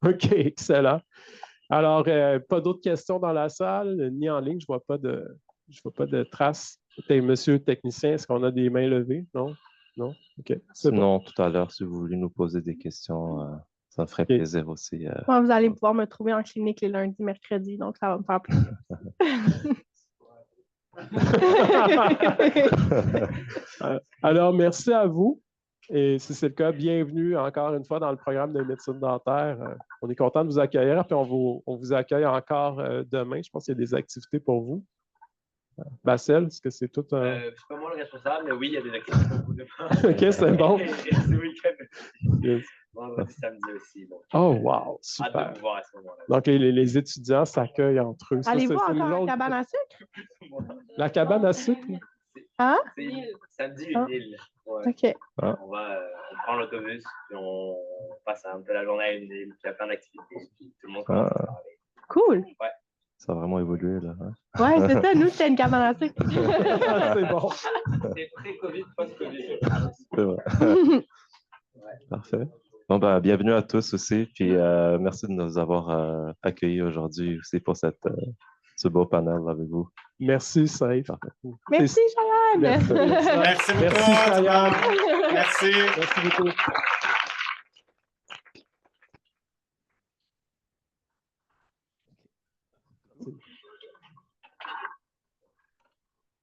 OK, excellent. Alors, pas d'autres questions dans la salle, ni en ligne. Je vois pas de traces. Monsieur le technicien, est-ce qu'on a des mains levées? Non? Non? OK. Sinon, tout à l'heure, si vous voulez nous poser des questions, ça me ferait plaisir aussi. Vous allez pouvoir me trouver en clinique les lundis, mercredis, donc ça va me faire plaisir. Alors, merci à vous. Et si c'est le cas, bienvenue encore une fois dans le programme de médecine dentaire. On est content de vous accueillir, puis on vous accueille encore demain. Je pense qu'il y a des activités pour vous. Bassel, est-ce que c'est tout? Je suis pas moi le responsable, mais oui, il y a des activités pour vous demain. OK, c'est bon. Ce week-end. Yes. Vendredi, samedi aussi. Donc, oh, wow, super. Hâte de vous voir à ce moment-là. Donc, les étudiants s'accueillent entre eux. Allez-vous encore à la cabane à sucre? La cabane à sucre? Hein? Samedi, une île. Ouais. OK. On prend l'autobus, puis on passe un peu la journée à une île, puis il y a plein d'activités, puis tout le monde commence à parler. Cool. Ouais. Ça a vraiment évolué, là. Hein? Oui, c'est ça. Nous, c'était une cabane à sucre. C'est bon. C'est pré-COVID, post-COVID. C'est vrai. Parfait. Bon, ben, bienvenue à tous aussi, puis merci de nous avoir accueillis aujourd'hui aussi pour ce beau panel avec vous. Merci, Saïf. Merci, Cheyenne. Merci beaucoup. Merci, Cheyenne. Merci. Merci beaucoup.